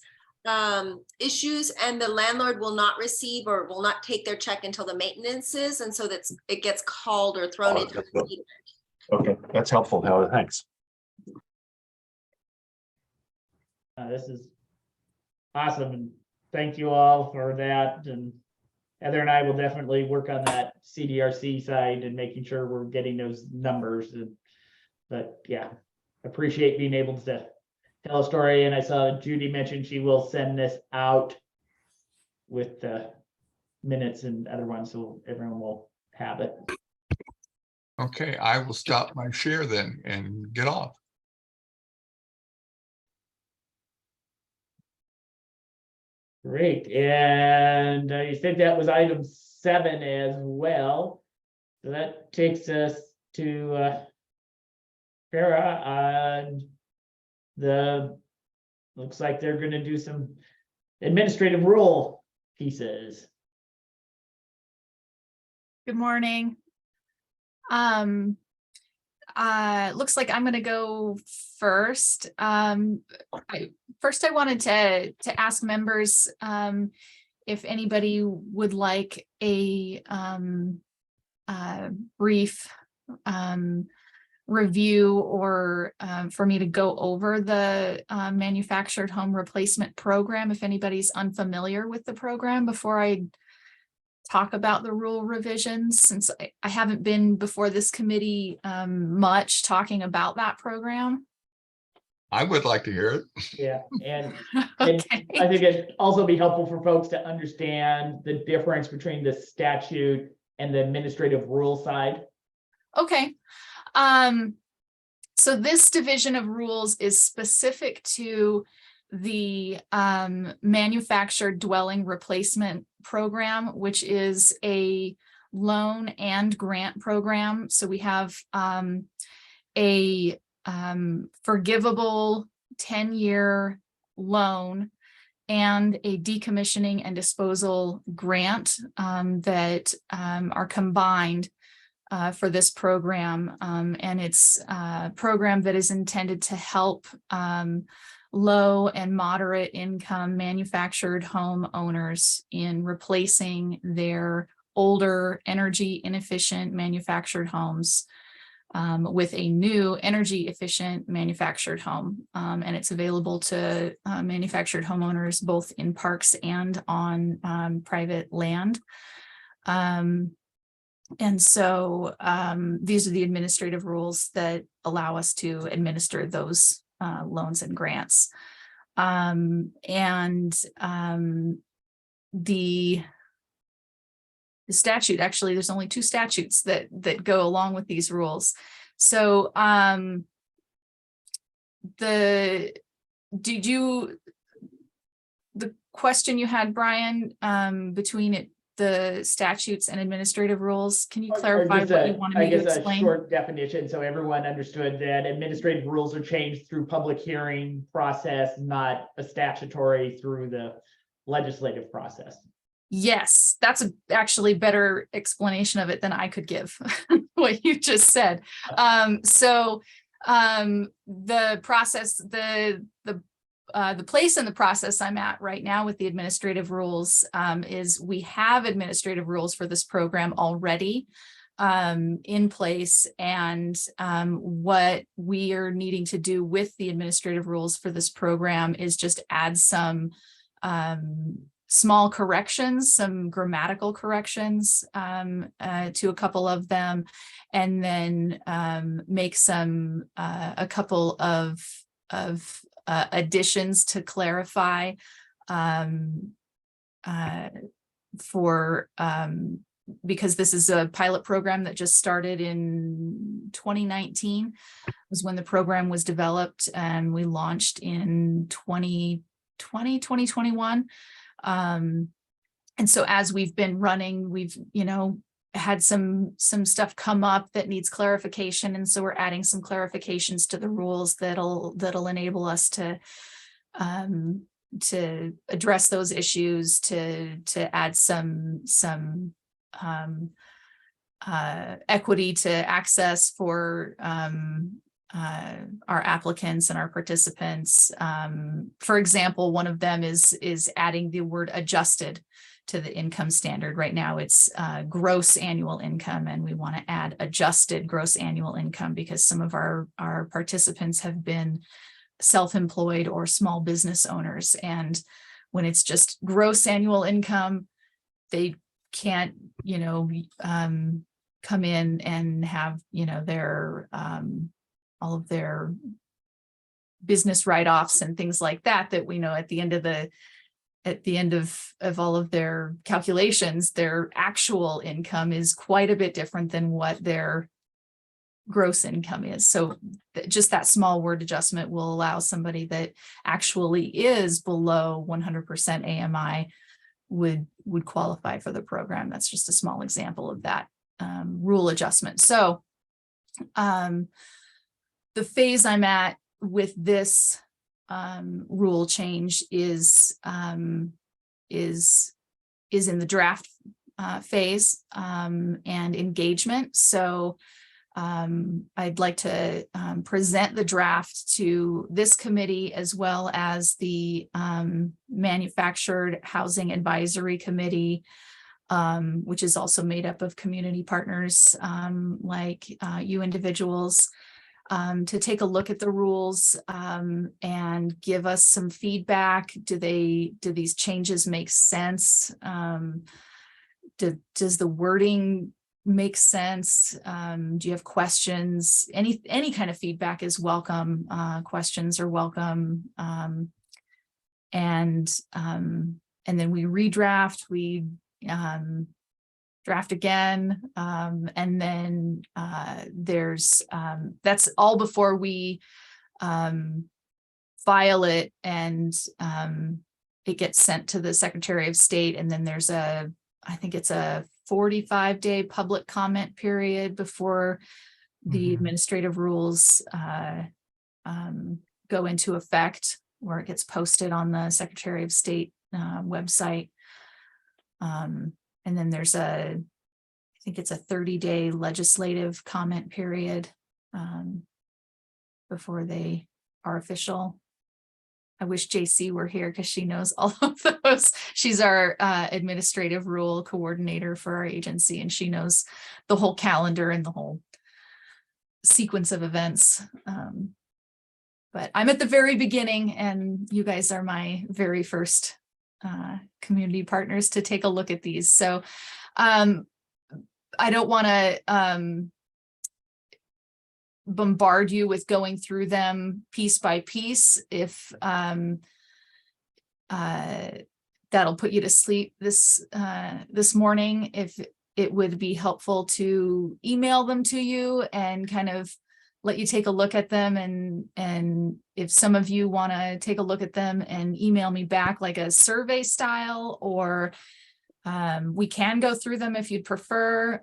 issues, and the landlord will not receive or will not take their check until the maintenance is, and so it gets called or thrown into. that's good. Okay, that's helpful, Heather. Thanks. This is Awesome. And thank you all for that. And Heather and I will definitely work on that CDRC side and making sure we're getting those numbers. But yeah, appreciate being able to tell a story. And I saw Judy mention she will send this out with the minutes and other ones, so everyone will have it. Okay, I will stop my share then and get off. Great, and you said that was item 7 as well. So that takes us to Farah and looks like they're gonna do some administrative rule pieces. Good morning. Looks like I'm gonna go first. First I wanted to ask members if anybody would like a brief review or for me to go over the manufactured home replacement program, if anybody's unfamiliar with the program, before I talk about the rule revisions, since I haven't been before this committee much talking about that program. I would like to hear it. Yeah, and I Okay. think it'd also be helpful for folks to understand the difference between the statute and the administrative rule side. Okay. So this division of rules is specific to the manufactured dwelling replacement program, which is a loan and grant program. So we have a forgivable 10-year loan and a decommissioning and disposal grant that are combined for this program. And it's a program that is intended to help low and moderate income manufactured home owners in replacing their older energy inefficient manufactured homes with a new energy efficient manufactured home. And it's available to manufactured homeowners both in parks and on private land. And so these are the administrative rules that allow us to administer those loans and grants. The statute, actually, there's only 2 statutes that go along with these rules. So the question you had, Brian, between the statutes and administrative rules, can you Or clarify just what you wanted me to a explain? short definition, so everyone understood that administrative rules are changed through public hearing process, not a statutory through the legislative process. Yes, that's actually better explanation of it than I could give, what you just said. The process, the place in the process I'm at right now with the administrative rules is we have administrative rules for this program already in place. And what we are needing to do with the administrative rules for this program is just add some small corrections, some grammatical corrections to a couple of them, and then make a couple of additions to clarify because this is a pilot program that just started in 2019 was when the program was developed, and we launched in 2021. And so as we've been running, we've, had some stuff come up that needs clarification. And so we're adding some clarifications to the rules that'll enable us to address those issues, to add some equity to access for our applicants and our participants. For example, one of them is adding the word adjusted to the income standard. Right now it's gross annual income, and we want to add adjusted gross annual income because some of our participants have been self-employed or small business owners, and when it's just gross annual income, they can't, come in and have, their, all of their business write-offs and things like that, that we know at the end of all of their calculations, their actual income is quite a bit different than what their gross income is. So just that small word adjustment will allow somebody that actually is below 100% AMI would qualify for the program. That's just a small example of that rule adjustment. So the phase I'm at with this rule change is in the draft phase and engagement. So I'd like to present the draft to this committee as well as the Manufactured Housing Advisory Committee, which is also made up of community partners like you individuals, to take a look at the rules and give us some feedback. Do these changes make sense? Does the wording make sense? Do you have questions? Any kind of feedback is welcome. Questions are welcome. And then we redraft, we draft again, and then there's that's all before we file it, and it gets sent to the Secretary of State, and then there's I think it's a 45-day public comment period before the administrative rules go into effect, where it gets posted on the Secretary of State website. And then there's I think it's a 30-day legislative comment period before they are official. I wish JC were here because she knows all of those. She's our administrative rule coordinator for our agency, and she knows the whole calendar and the whole sequence of events. But I'm at the very beginning, and you guys are my very first community partners to take a look at these. So I don't want to bombard you with going through them piece by piece. If that'll put you to sleep this morning, if it would be helpful to email them to you and kind of let you take a look at them, and if some of you want to take a look at them and email me back like a survey style, or we can go through them if you'd prefer,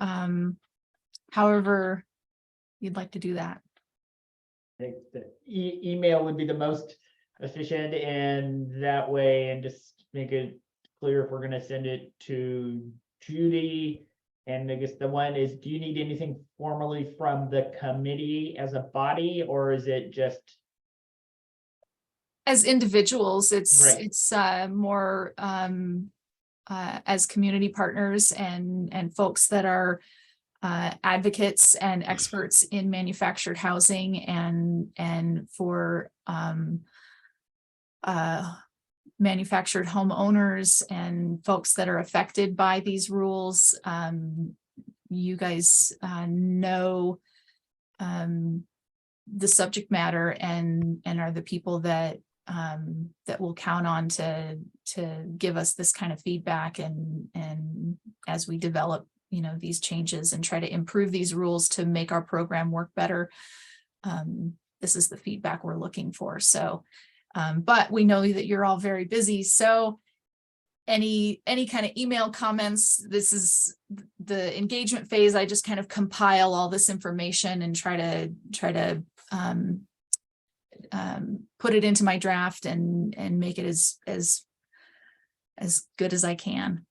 however you'd like to do that. I think the email would be the most efficient, and that way, and just make it clear if we're going to send it to Judy. And I guess the one is, do you need anything formally from the committee as a body, or is it just? As individuals, it's Right. it's more as community partners and folks that are advocates and experts in manufactured housing and for manufactured homeowners and folks that are affected by these rules. You guys know the subject matter and are the people that we'll count on to give us this kind of feedback, and as we develop these changes and try to improve these rules to make our program work better. This is the feedback we're looking for. So but we know that you're all very busy. So any kind of email comments, this is the engagement phase. I just kind of compile all this information and try to put it into my draft and make it as good as I can.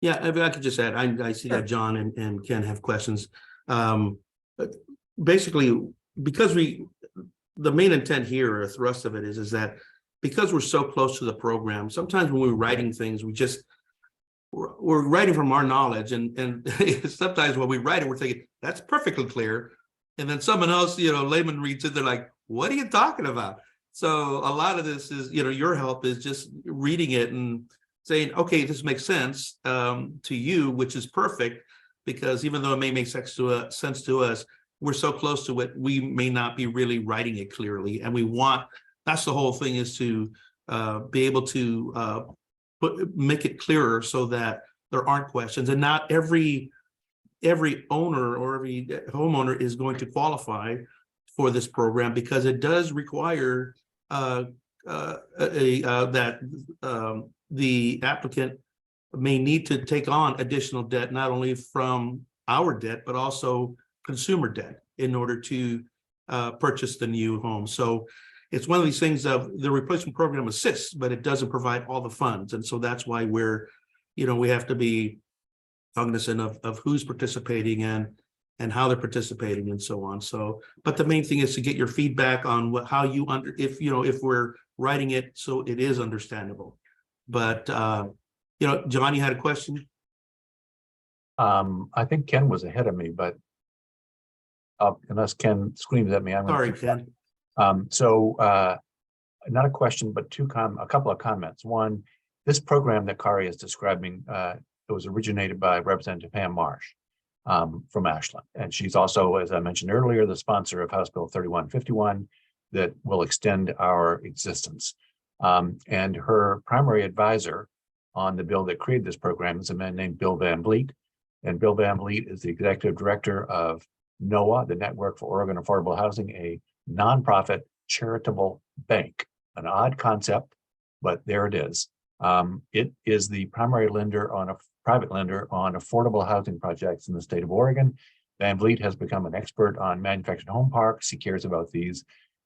Yeah, if I could just add, I see that John and Ken have questions. But basically, because the main intent here, or thrust of it is that because we're so close to the program, sometimes when we're writing things, we're writing from our knowledge, and sometimes when we write it, we're thinking that's perfectly clear, and then someone else, layman reads it, they're like, "What are you talking about?" So a lot of this is, your help is just reading it and saying, okay, this makes sense to you, which is perfect. Because even though it may make sense to us, we're so close to it, we may not be really writing it clearly. And that's the whole thing, is to be able to make it clearer so that there aren't questions. And not every owner or every homeowner is going to qualify for this program, because it does require that the applicant may need to take on additional debt, not only from our debt, but also consumer debt, in order to purchase the new home. So it's one of these things of the replacement program assists, but it doesn't provide all the funds. And so that's why we have to be cognizant of who's participating and how they're participating and so on. So, but the main thing is to get your feedback on if we're writing it so it is understandable. But John, you had a question? I think Ken was ahead of me, but unless Ken screams at me, I'm Sorry, gonna. Ken. Not a question, but a couple of comments. One, this program that Kari is describing, it was originated by Representative Pam Marsh from Ashland. And she's also, as I mentioned earlier, the sponsor of House Bill 3151 that will extend our existence. And her primary advisor on the bill that created this program is a man named Bill Van Vliet. And Bill Van Vliet is the executive director of NOAA, the Network for Oregon Affordable Housing, a nonprofit charitable bank. An odd concept, but there it is. It is the primary private lender on affordable housing projects in the state of Oregon. Van Vliet has become an expert on manufactured home parks. He cares about these.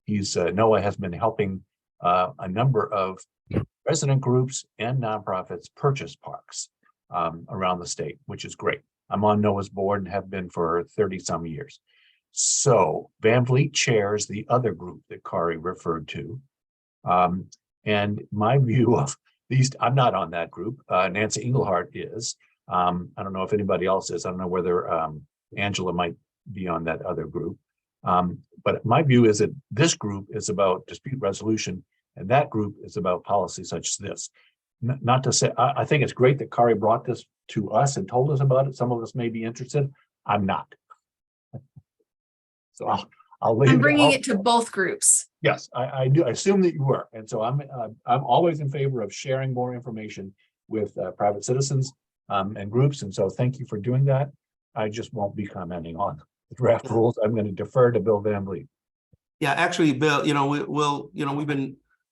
NOAA has been helping a number of resident groups and nonprofits purchase parks around the state, which is great. I'm on NOAA's board and have been for 30 some years. So Van Vliet chairs the other group that Kari referred to. And my view of these, I'm not on that group. Nancy Engelhardt is. I don't know if anybody else is. I don't know whether Angela might be on that other group. But my view is that this group is about dispute resolution, and that group is about policy such as this. Not to say, I think it's great that Kari brought this to us and told us about it. Some of us may be interested. I'm not. So I'll leave. I'm bringing it to both groups. Yes, I do. I assume that you were. And so I'm always in favor of sharing more information with private citizens and groups. And so thank you for doing that. I just won't be commenting on the draft rules. I'm going to defer to Bill Van Vliet. Yeah, actually, Bill,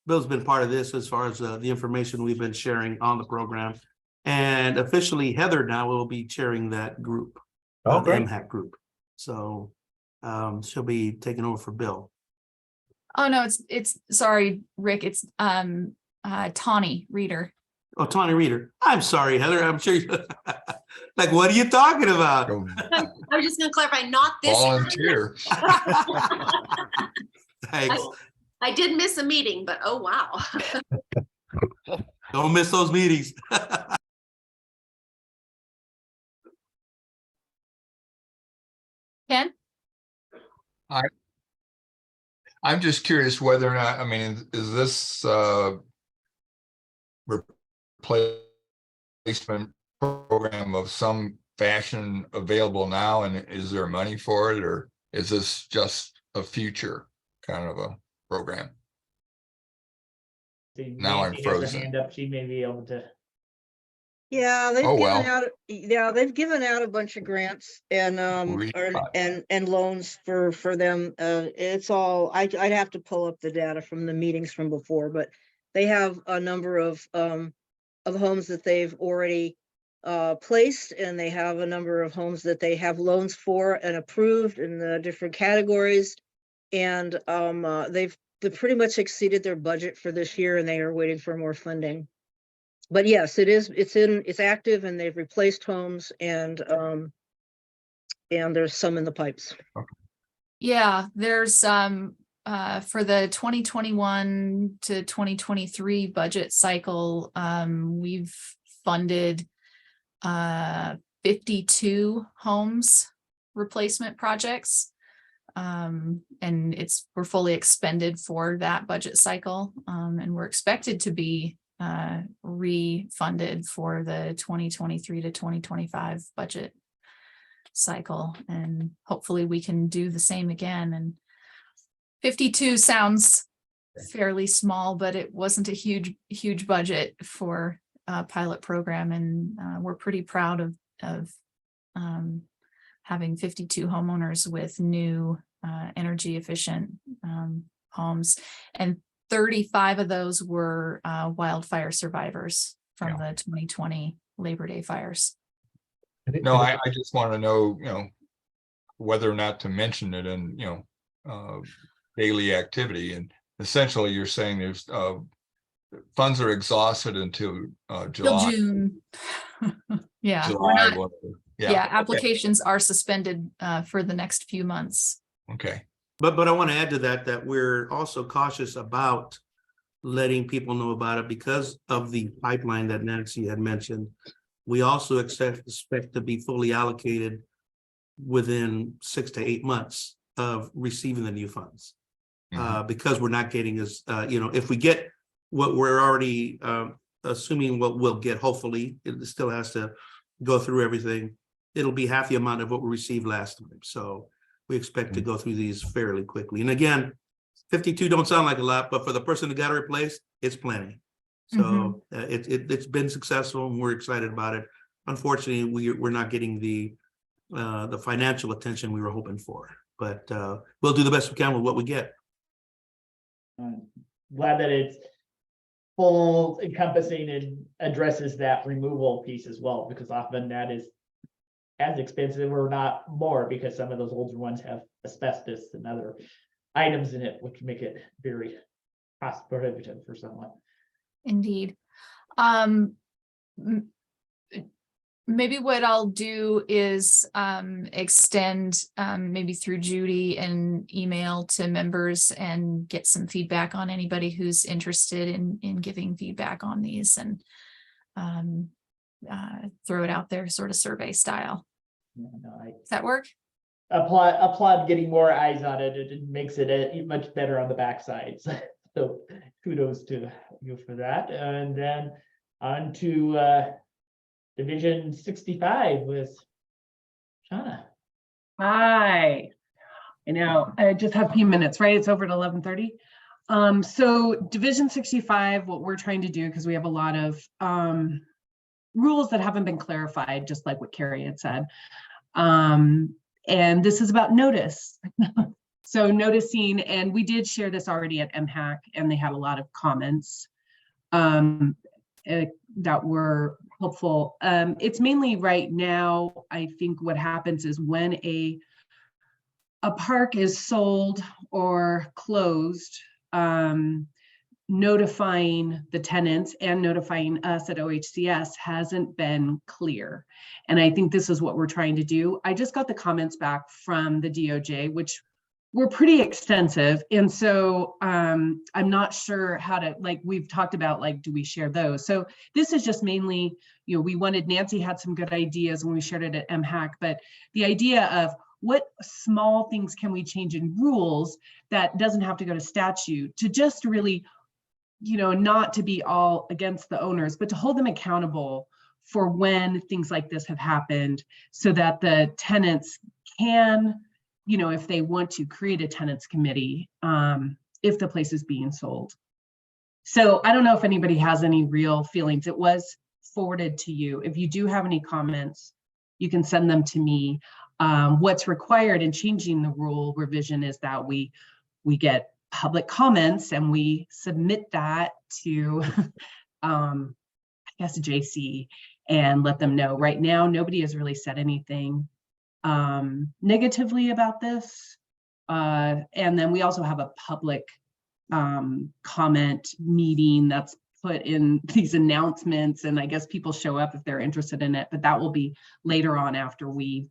Bill's been part of this as far as the information we've been sharing on the program. And officially Heather now will be chairing that group, the MHAC group. So she'll be taking over for Bill. Oh, no, it's sorry, Rick, it's Tawny Reader. Oh, Tawny Reader. I'm sorry, Heather. I'm sure you like, what are you talking about? Go I was just gonna clarify, not this. volunteer. Thanks. I did miss a meeting, but oh, wow. Don't miss those meetings. Ken? I'm just curious whether or not, I mean, is this replacement program of some fashion available now, and is there money for it, or is this just a future kind of a program? Now I'm Nancy has a frozen. hand up. She may be able to. Yeah, they've Oh, given well. out, they've given out a bunch of grants and Sweet. and loans for them. It's all, I'd have to pull up the data from the meetings from before, but they have a number of homes that they've already placed, and they have a number of homes that they have loans for and approved in the different categories. And they've pretty much exceeded their budget for this year, and they are waiting for more funding. But yes, it's active, and they've replaced homes, and there's some in the pipes. Yeah, there's for the 2021 to 2023 budget cycle, we've funded 52 homes replacement projects. And we're fully expended for that budget cycle. And we're expected to be refunded for the 2023 to 2025 budget cycle. And hopefully we can do the same again. And 52 sounds fairly small, but it wasn't a huge budget for a pilot program. And we're pretty proud of having 52 homeowners with new energy efficient homes, and 35 of those were wildfire survivors from the 2020 Labor Day fires. No, I just want to know, whether or not to mention it in, daily activity. And essentially you're saying there's funds are exhausted until Till July. June. Yeah, we're July, not, whatever. yeah, Okay. applications are suspended for the next few months. Okay. But I want to add to that we're also cautious about letting people know about it because of the pipeline that Nancy had mentioned. We also expect to be fully allocated within 6 to 8 months of receiving the new funds. Because we're not getting as, if we get what we're already assuming what we'll get, hopefully, it still has to go through everything. It'll be half the amount of what we received last time. So we expect to go through these fairly quickly. And again, 52 don't sound like a lot, but for the person that got replaced, it's plenty. So it's been successful and we're excited about it. Unfortunately, we're not getting the financial attention we were hoping for, but we'll do the best we can with what we get. Glad that it's full encompassing and addresses that removal piece as well, because often that is as expensive or not more, because some of those older ones have asbestos and other items in it, which make it very cost prohibitive for someone. Indeed. Maybe what I'll do is extend maybe through Judy an email to members and get some feedback on anybody who's interested in giving feedback on these, and throw it out there sort of survey style. Yeah, no, Does that work? applaud getting more eyes on it. It makes it much better on the backside. So kudos to you for that. And then on to Division 65 with Shauna. Hi. I know, I just have a few minutes, right? It's over at 11:30. So Division 65, what we're trying to do, because we have a lot of rules that haven't been clarified, just like what Carrie had said. And this is about notice. So noticing, and we did share this already at MHAC, and they had a lot of comments that were helpful. It's mainly right now, I think what happens is when a park is sold or closed, notifying the tenants and notifying us at OHCS hasn't been clear. And I think this is what we're trying to do. I just got the comments back from the DOJ, which were pretty extensive. And so I'm not sure how to, like, we've talked about, like, do we share those? So this is just mainly, Nancy had some good ideas when we shared it at MHAC, but the idea of what small things can we change in rules that doesn't have to go to statute, to just really, not to be all against the owners, but to hold them accountable for when things like this have happened, so that the tenants can, if they want to, create a tenants committee, if the place is being sold. So I don't know if anybody has any real feelings. It was forwarded to you. If you do have any comments, you can send them to me. What's required in changing the rule revision is that we get public comments and we submit that to, I guess, JC, and let them know. Right now, nobody has really said anything negatively about this. And then we also have a public comment meeting that's put in these announcements, and I guess people show up if they're interested in it, but that will be later on after we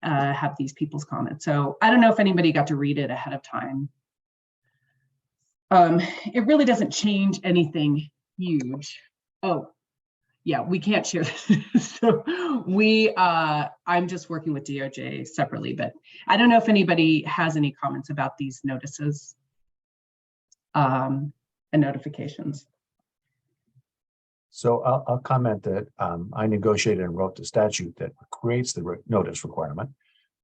have these people's comments. So I don't know if anybody got to read it ahead of time. It really doesn't change anything huge. Oh, yeah, we can't share this. So I'm just working with DOJ separately, but I don't know if anybody has any comments about these notices and notifications. So I'll comment that I negotiated and wrote the statute that creates the notice requirement.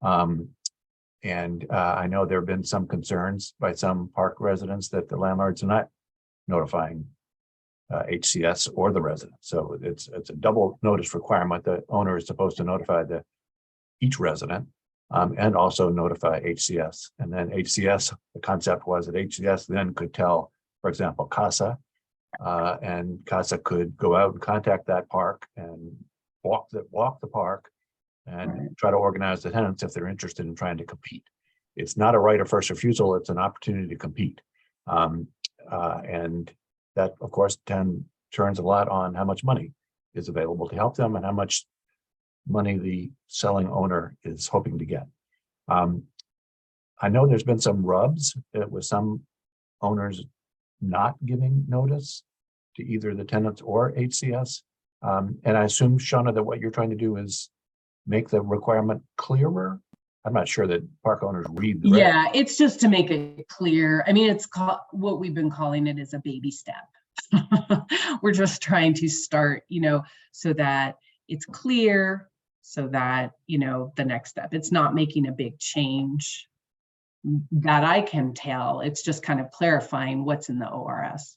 And I know there have been some concerns by some park residents that the landlords are not notifying HCS or the resident. So it's a double notice requirement. The owner is supposed to notify each resident and also notify HCS. And then HCS, the concept was that HCS then could tell, for example, CASA, and CASA could go out and contact that park and walk the park and try to organize the tenants if they're interested in trying to compete. It's not a right of first refusal, it's an opportunity to compete. And that, of course, turns a lot on how much money is available to help them and how much money the selling owner is hoping to get. I know there's been some rubs with some owners not giving notice to either the tenants or HCS. And I assume, Shauna, that what you're trying to do is make the requirement clearer. I'm not sure that park owners read the Yeah, it's just to make it clear. I mean, it's called, what we've been calling it is a baby step. We're just trying to start, so that it's clear, so that, the next step, it's not making a big change that I can tell. It's just kind of clarifying what's in the ORS.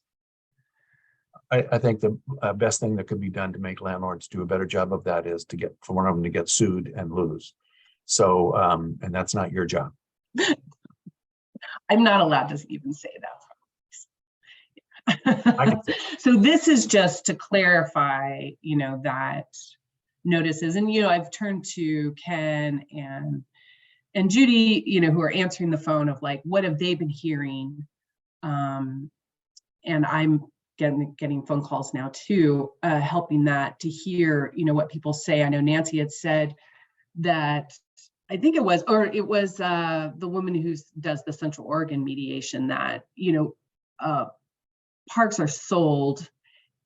I think the best thing that could be done to make landlords do a better job of that is to get, for one of them to get sued and lose. So, and that's not your job. I'm not allowed to even say I can that. So this is just to clarify, that notices, and, I've turned to Ken and Judy, who are answering the phone of like, what have they been hearing? And I'm getting phone calls now too, helping that to hear, what people say. I know Nancy had said that, I think it was the woman who does the Central Oregon mediation, that, parks are sold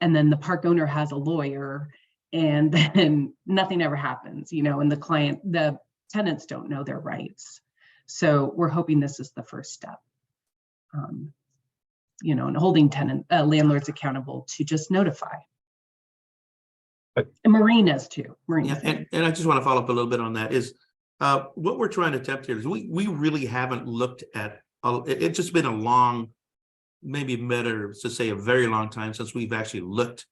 and then the park owner has a lawyer and then nothing ever happens, and the tenants don't know their rights. So we're hoping this is the first step. And holding landlords accountable to just notify. But- And marinas too. Marinas. Yeah, and I just want to follow up a little bit on that is what we're trying to attempt here is we really haven't looked at, it's just been a long, maybe better to say a very long time since we've actually looked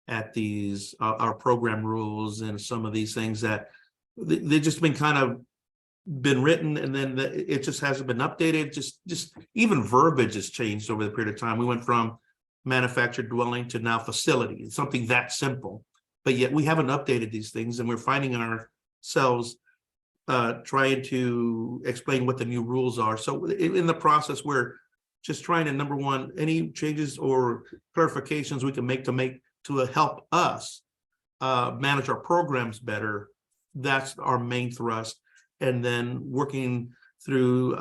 at these, our program rules and some of these things that they've just been kind of been written and then it just hasn't been updated. Just even verbiage has changed over the period of time. We went from manufactured dwelling to now facility. It's something that simple, but yet we haven't updated these things and we're finding ourselves trying to explain what the new rules are. So in the process, we're just trying to, number one, any changes or clarifications we can make to help us manage our programs better. That's our main thrust. And then working through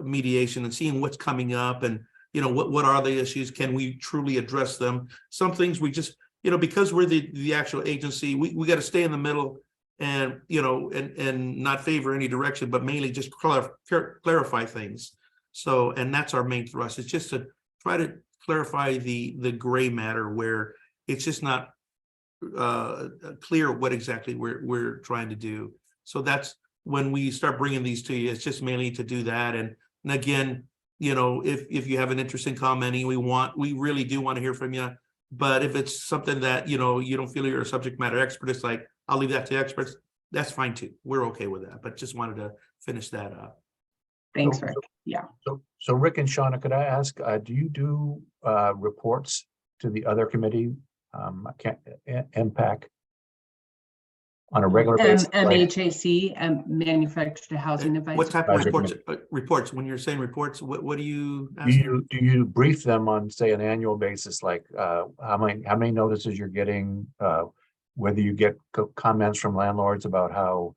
mediation and seeing what's coming up and, what are the issues? Can we truly address them? Some things we just, because we're the actual agency, we got to stay in the middle and, and not favor any direction, but mainly just clarify things. So, and that's our main thrust. It's just to try to clarify the gray matter where it's just not clear what exactly we're trying to do. So that's when we start bringing these to you, it's just mainly to do that. And again, if you have an interest in commenting, we really do want to hear from you. But if it's something that, you don't feel you're a subject matter expert, it's like, I'll leave that to experts. That's fine too. We're okay with that, but just wanted to finish that up. Thanks, Rick. Yeah. So Rick and Shauna, could I ask, do you do reports to the other committee, MPAC, on a regular basis? MHAC and Manufactured Housing Advisory. What type of Advisory reports? When you're saying reports, what do you? Do you brief them on, say, an annual basis, like how many notices you're getting, whether you get comments from landlords about how?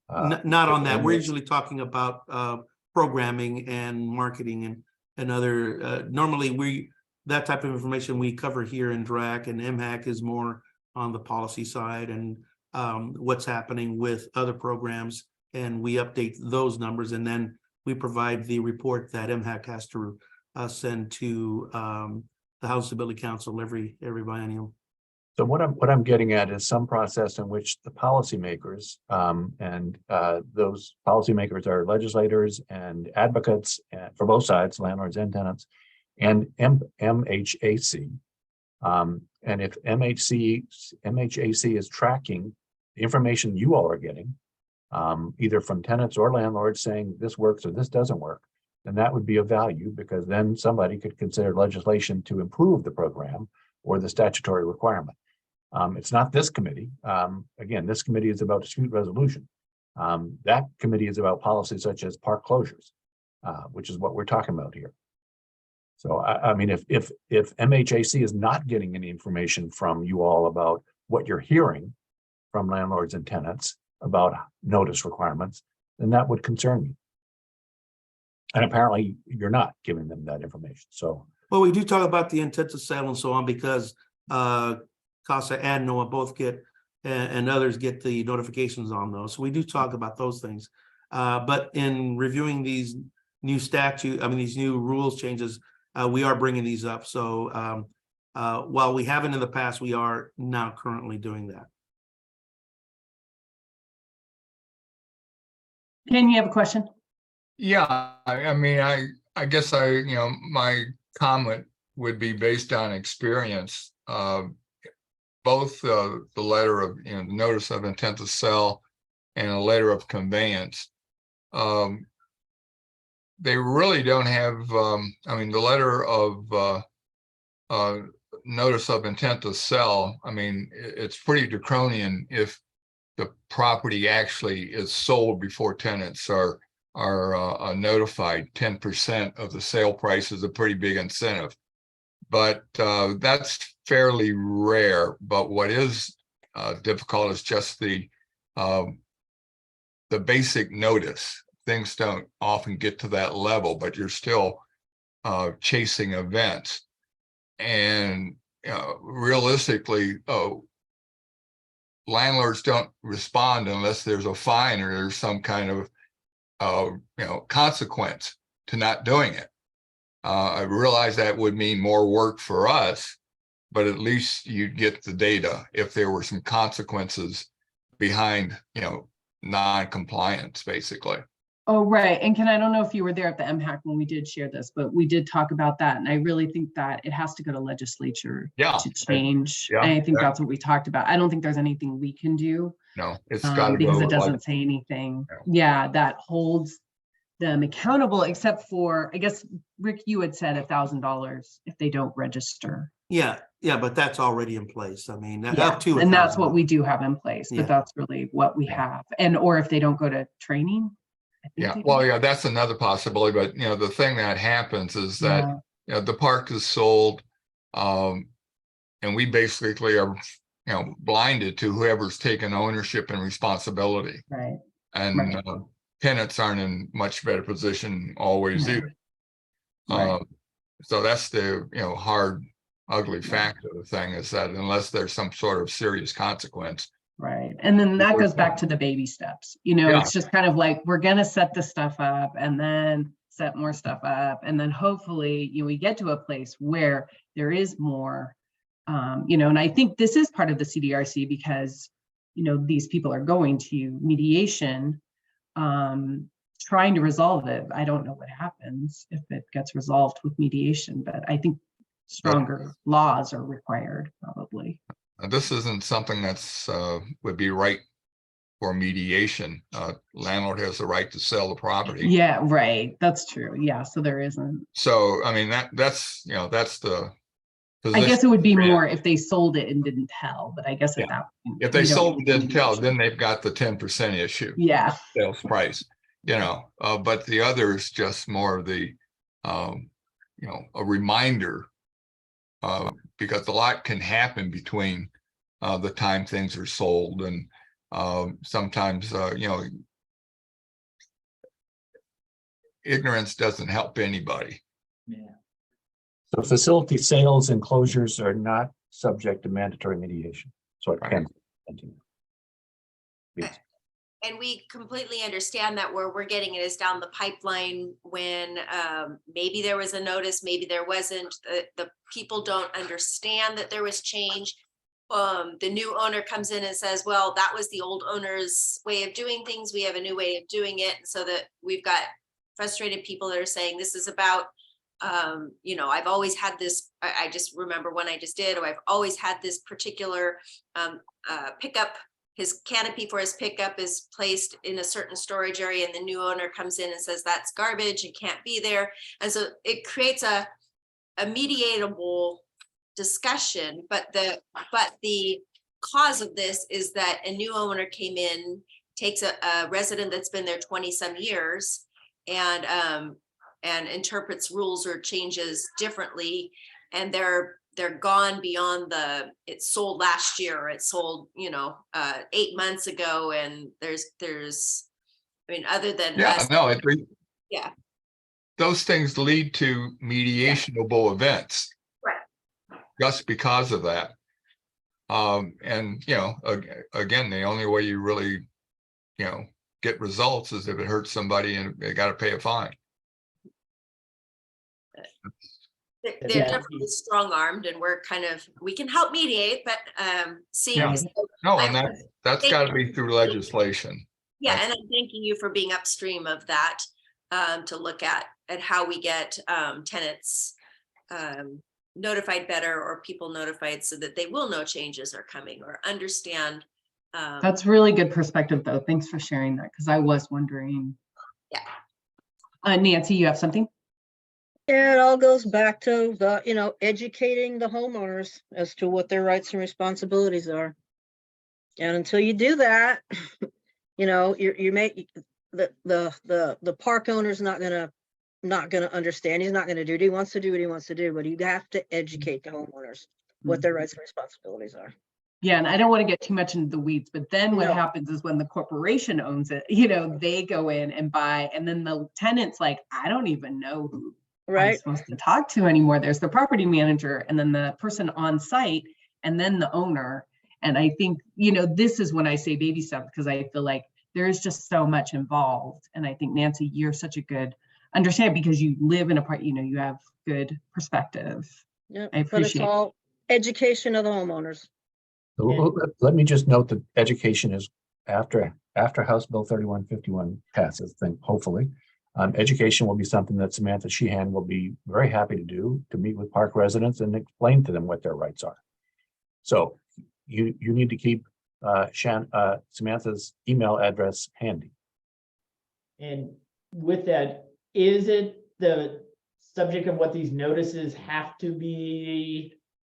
Not on that. We're usually talking about programming and marketing and other. Normally, that type of information we cover here in DRAC, and MHAC is more on the policy side and what's happening with other programs. And we update those numbers, and then we provide the report that MHAC has to send to the House Stability Council every biennium. So what I'm getting at is some process in which the policymakers, and those policymakers are legislators and advocates for both sides, landlords and tenants, and MHAC. And if MHAC is tracking the information you all are getting, either from tenants or landlords saying this works or this doesn't work, then that would be of value, because then somebody could consider legislation to improve the program or the statutory requirement. It's not this committee. Again, this committee is about dispute resolution. That committee is about policies such as park closures, which is what we're talking about here. So I mean, if MHAC is not getting any information from you all about what you're hearing from landlords and tenants about notice requirements, then that would concern me. And apparently you're not giving them that information. So, Well, we do talk about the intent to sell and so on, because CASA and NOAA both get, and others get the notifications on those. So we do talk about those things. But in reviewing these new these new rules changes, we are bringing these up. So while we haven't in the past, we are now currently doing that. Ken, you have a question? Yeah, I mean, I guess my comment would be based on experience. Both the letter of, the notice of intent to sell and a letter of conveyance, they really don't have, I mean, the letter of notice of intent to sell, I mean, it's pretty draconian if the property actually is sold before tenants are notified. 10% of the sale price is a pretty big incentive, but that's fairly rare. But what is difficult is just the basic notice. Things don't often get to that level, but you're still chasing events. And realistically, landlords don't respond unless there's a fine or there's some kind of consequence to not doing it. I realize that would mean more work for us, but at least you'd get the data if there were some consequences behind, non-compliance, basically. Oh, right. And Ken, I don't know if you were there at the MHAC when we did share this, but we did talk about that. And I really think that it has to go to legislature to change. Yeah, And I think that's what we talked about. I don't think there's anything we can do. No, it's got to because go it doesn't say anything. Yeah, that holds them accountable, except for, I guess, Rick, you had said $1,000 if they don't register. Yeah, but that's already in place. I mean, Yeah, up to and that's $1,000. what we do have in place, Yeah. but that's really what we have. And, or if they don't go to training. I think Yeah, they well, do. yeah, that's another possibility. But the thing that happens is that the park is sold, and we basically are blinded to whoever's taken ownership and responsibility. Right. And Right. tenants aren't in much better position always No. either. Right. So that's the hard, ugly fact of the thing, is that unless there's some sort of serious consequence. Right. And then that goes back to the baby steps. Yeah. It's just kind of like, we're going to set the stuff up and then set more stuff up. And then hopefully we get to a place where there is more, and I think this is part of the CDRC because, these people are going to mediation, trying to resolve it. I don't know what happens if it gets resolved with mediation, but I think stronger laws are required probably. This isn't something that's would be right for mediation. Landlord has the right to sell the property. Yeah, right. That's true. Yeah. So there isn't. So I mean that's that's the I guess it would be position. more if they sold it and didn't tell, but I guess at that point, If they we don't sold and need didn't tell, mediation. then they've got the 10% issue. Yeah. Sales price, but the other is just more of the a reminder, because a lot can happen between the time things are sold, and sometimes ignorance doesn't help anybody. Yeah. so facility sales and closures are not subject to mandatory mediation. So it Right. can continue. Yes. And we completely understand that where we're getting it is down the pipeline when maybe there was a notice, maybe there wasn't. The people don't understand that there was change. The new owner comes in and says, well, that was the old owner's way of doing things. We have a new way of doing it. So that we've got frustrated people that are saying this is about, you know, I've always had this, I just remember when I just did, or I've always had this particular pickup. His canopy for his pickup is placed in a certain storage area and the new owner comes in and says that's garbage and can't be there. And so it creates a mediatable discussion, but the cause of this is that a new owner came in, takes a resident that's been there 20 some years and interprets rules or changes differently. And they're gone beyond it sold last year, or it sold, you know, 8 months ago. And there's, I mean, other than Yeah, us, no, yeah, those things lead to mediationable events. Right. Just because of that. And, you know, again, the only way you really, you know, get results is if it hurts somebody and they got to pay a fine. they're definitely strong armed and we're kind of, we can help mediate, but seeing. Yeah. No, and that's Thank got to you. be through legislation. Yeah, and I'm thanking you for being upstream of that, to look at how we get tenants notified better, or people notified so that they will know changes are coming or understand. That's really good perspective, though. Thanks for sharing that, because I was wondering. Yeah. Nancy, you have something? Yeah, it all goes back to the, you know, educating the homeowners as to what their rights and responsibilities are. And until you do that, you know, you make the park owner's not gonna understand. He's not gonna do it. He wants to do what he wants to do, but you have to educate the homeowners what their rights and responsibilities are. Yeah, and I don't want to get too much into the weeds, but then what No. happens is when the corporation owns it, you know, they go in and buy, and then the tenant's like, I don't even know who I'm Right? supposed to talk to anymore. There's the property manager and then the person on site and then the owner. And I think, you know, this is when I say baby steps, because I feel like there is just so much involved. And I think, Nancy, you're such a good understanding because you live in a part, you know, you have good perspective. Yeah, I but it's appreciate it. all education of the homeowners. Let me just note that education is after House Bill 3151 passes, hopefully. Education will be something that Samantha Sheehan will be very happy to do, to meet with park residents and explain to them what their rights are. So you need to keep Samantha's email address handy. And with that, is it the subject of what these notices have to be?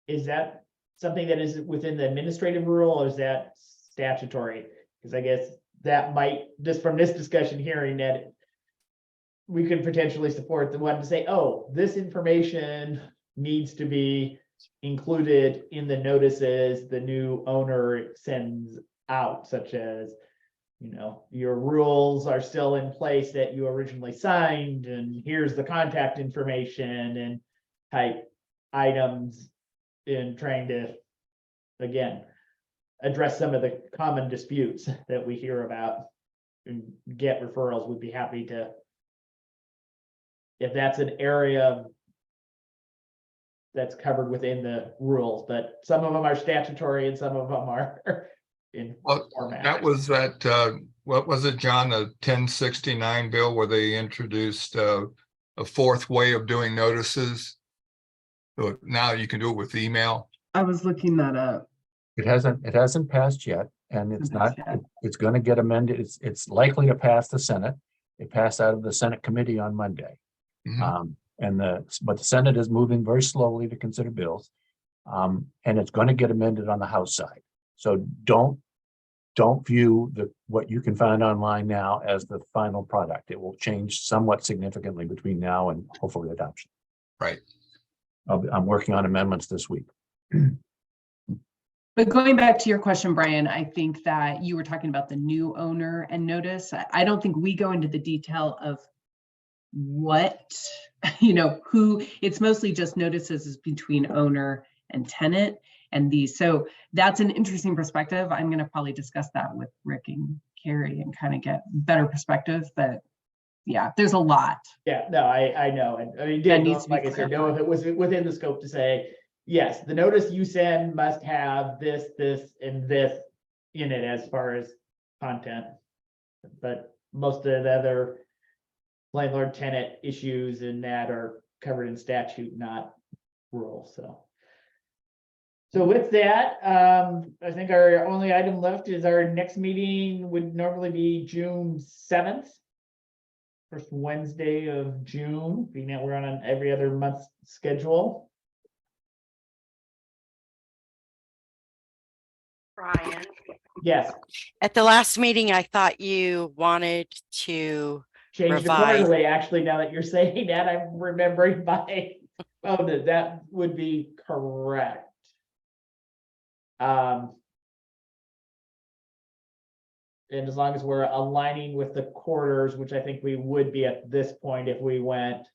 Is that something that is within the administrative rule, or is that statutory? Because I guess that might, just from this discussion, hearing that we could potentially support the one to say, oh, this information needs to be included in the notices the new owner sends out, such as, you know, your rules are still in place that you originally signed, and here's the contact information and type items, in trying to, again, address some of the common disputes that we hear about and get referrals. We'd be happy to, if that's an area that's covered within the rules, but some of them are statutory and some of them are in Well, format. that was that, what was it, John, the 1069 bill where they introduced a fourth way of doing notices? So now you can do it with email. I was looking that up. It hasn't passed yet, and it's not, Hasn't passed it's gonna get amended. It's likely to pass the Senate. It passed out of the Senate committee on Monday. Mhm. But the Senate is moving very slowly to consider bills. And it's going to get amended on the House side. So don't view what you can find online now as the final product. It will change somewhat significantly between now and hopefully adoption. Right. I'm working on amendments this week. But going back to your question, Brian, I think that you were talking about the new owner and notice. I don't think we go into the detail of what, you know, who, it's mostly just notices between owner and tenant. and these. So that's an interesting perspective. I'm going to probably discuss that with Rick and Carrie and kind of get better perspective, but yeah, there's a lot. Yeah, no, I know, and I mean, That did, needs to be like I said, know if it was within the scope to say, yes, the notice you send must have this, and this in it as far as content. But most of the other landlord tenant issues and that are covered in statute, not rule, so. So with that, I think our only item left is our next meeting would normally be June 7th. First Wednesday of June, being that we're on an every other month schedule. Brian, Yes, at the last meeting, I thought you wanted to, change the Revise. quarterly, actually, now that you're saying that, I'm remembering my, oh, that would be correct. And as long as we're aligning with the quarters, which I think we would be at this point if we went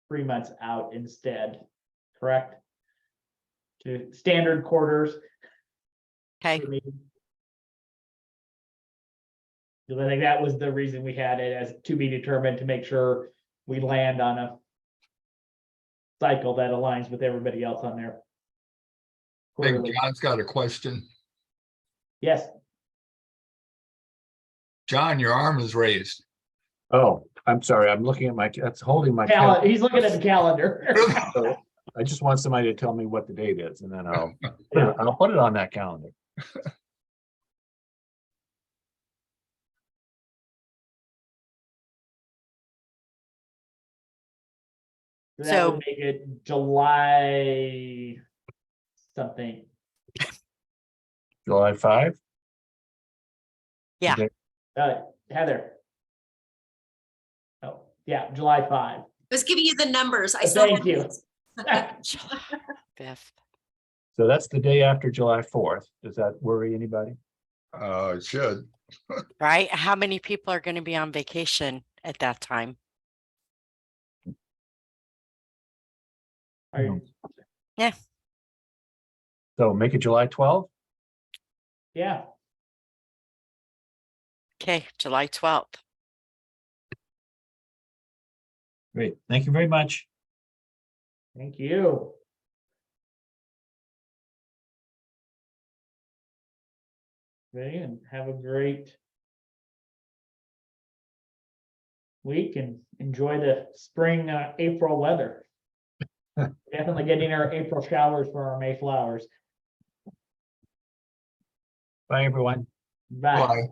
3 months out instead, correct? To standard quarters. okay, Because I think that was the reason we had it as to be determined, to make sure we land on a cycle that aligns with everybody else on there. I think Quarterly. John's got a question. Yes, John, your arm is raised. Oh, I'm sorry. I'm looking at my, that's holding my. he's looking at the calendar. So I just want somebody to tell me what the date is and then I'll put it on that calendar. That So- would make it July something. July 5? Yeah. Heather. Oh, yeah, July 5. I was giving you the numbers. I saw. Thank you. July 5th. So that's the day after July 4th. Does that worry anybody? It should. Right? How many people are going to be on vacation at that time? Are you- So make it July 12th? Yeah, Okay, July 12th. Great. Thank you very much. thank you. Okay, and have a great week and enjoy the spring, April weather. Definitely getting our April showers for our May flowers. Bye, everyone. Bye. Bye.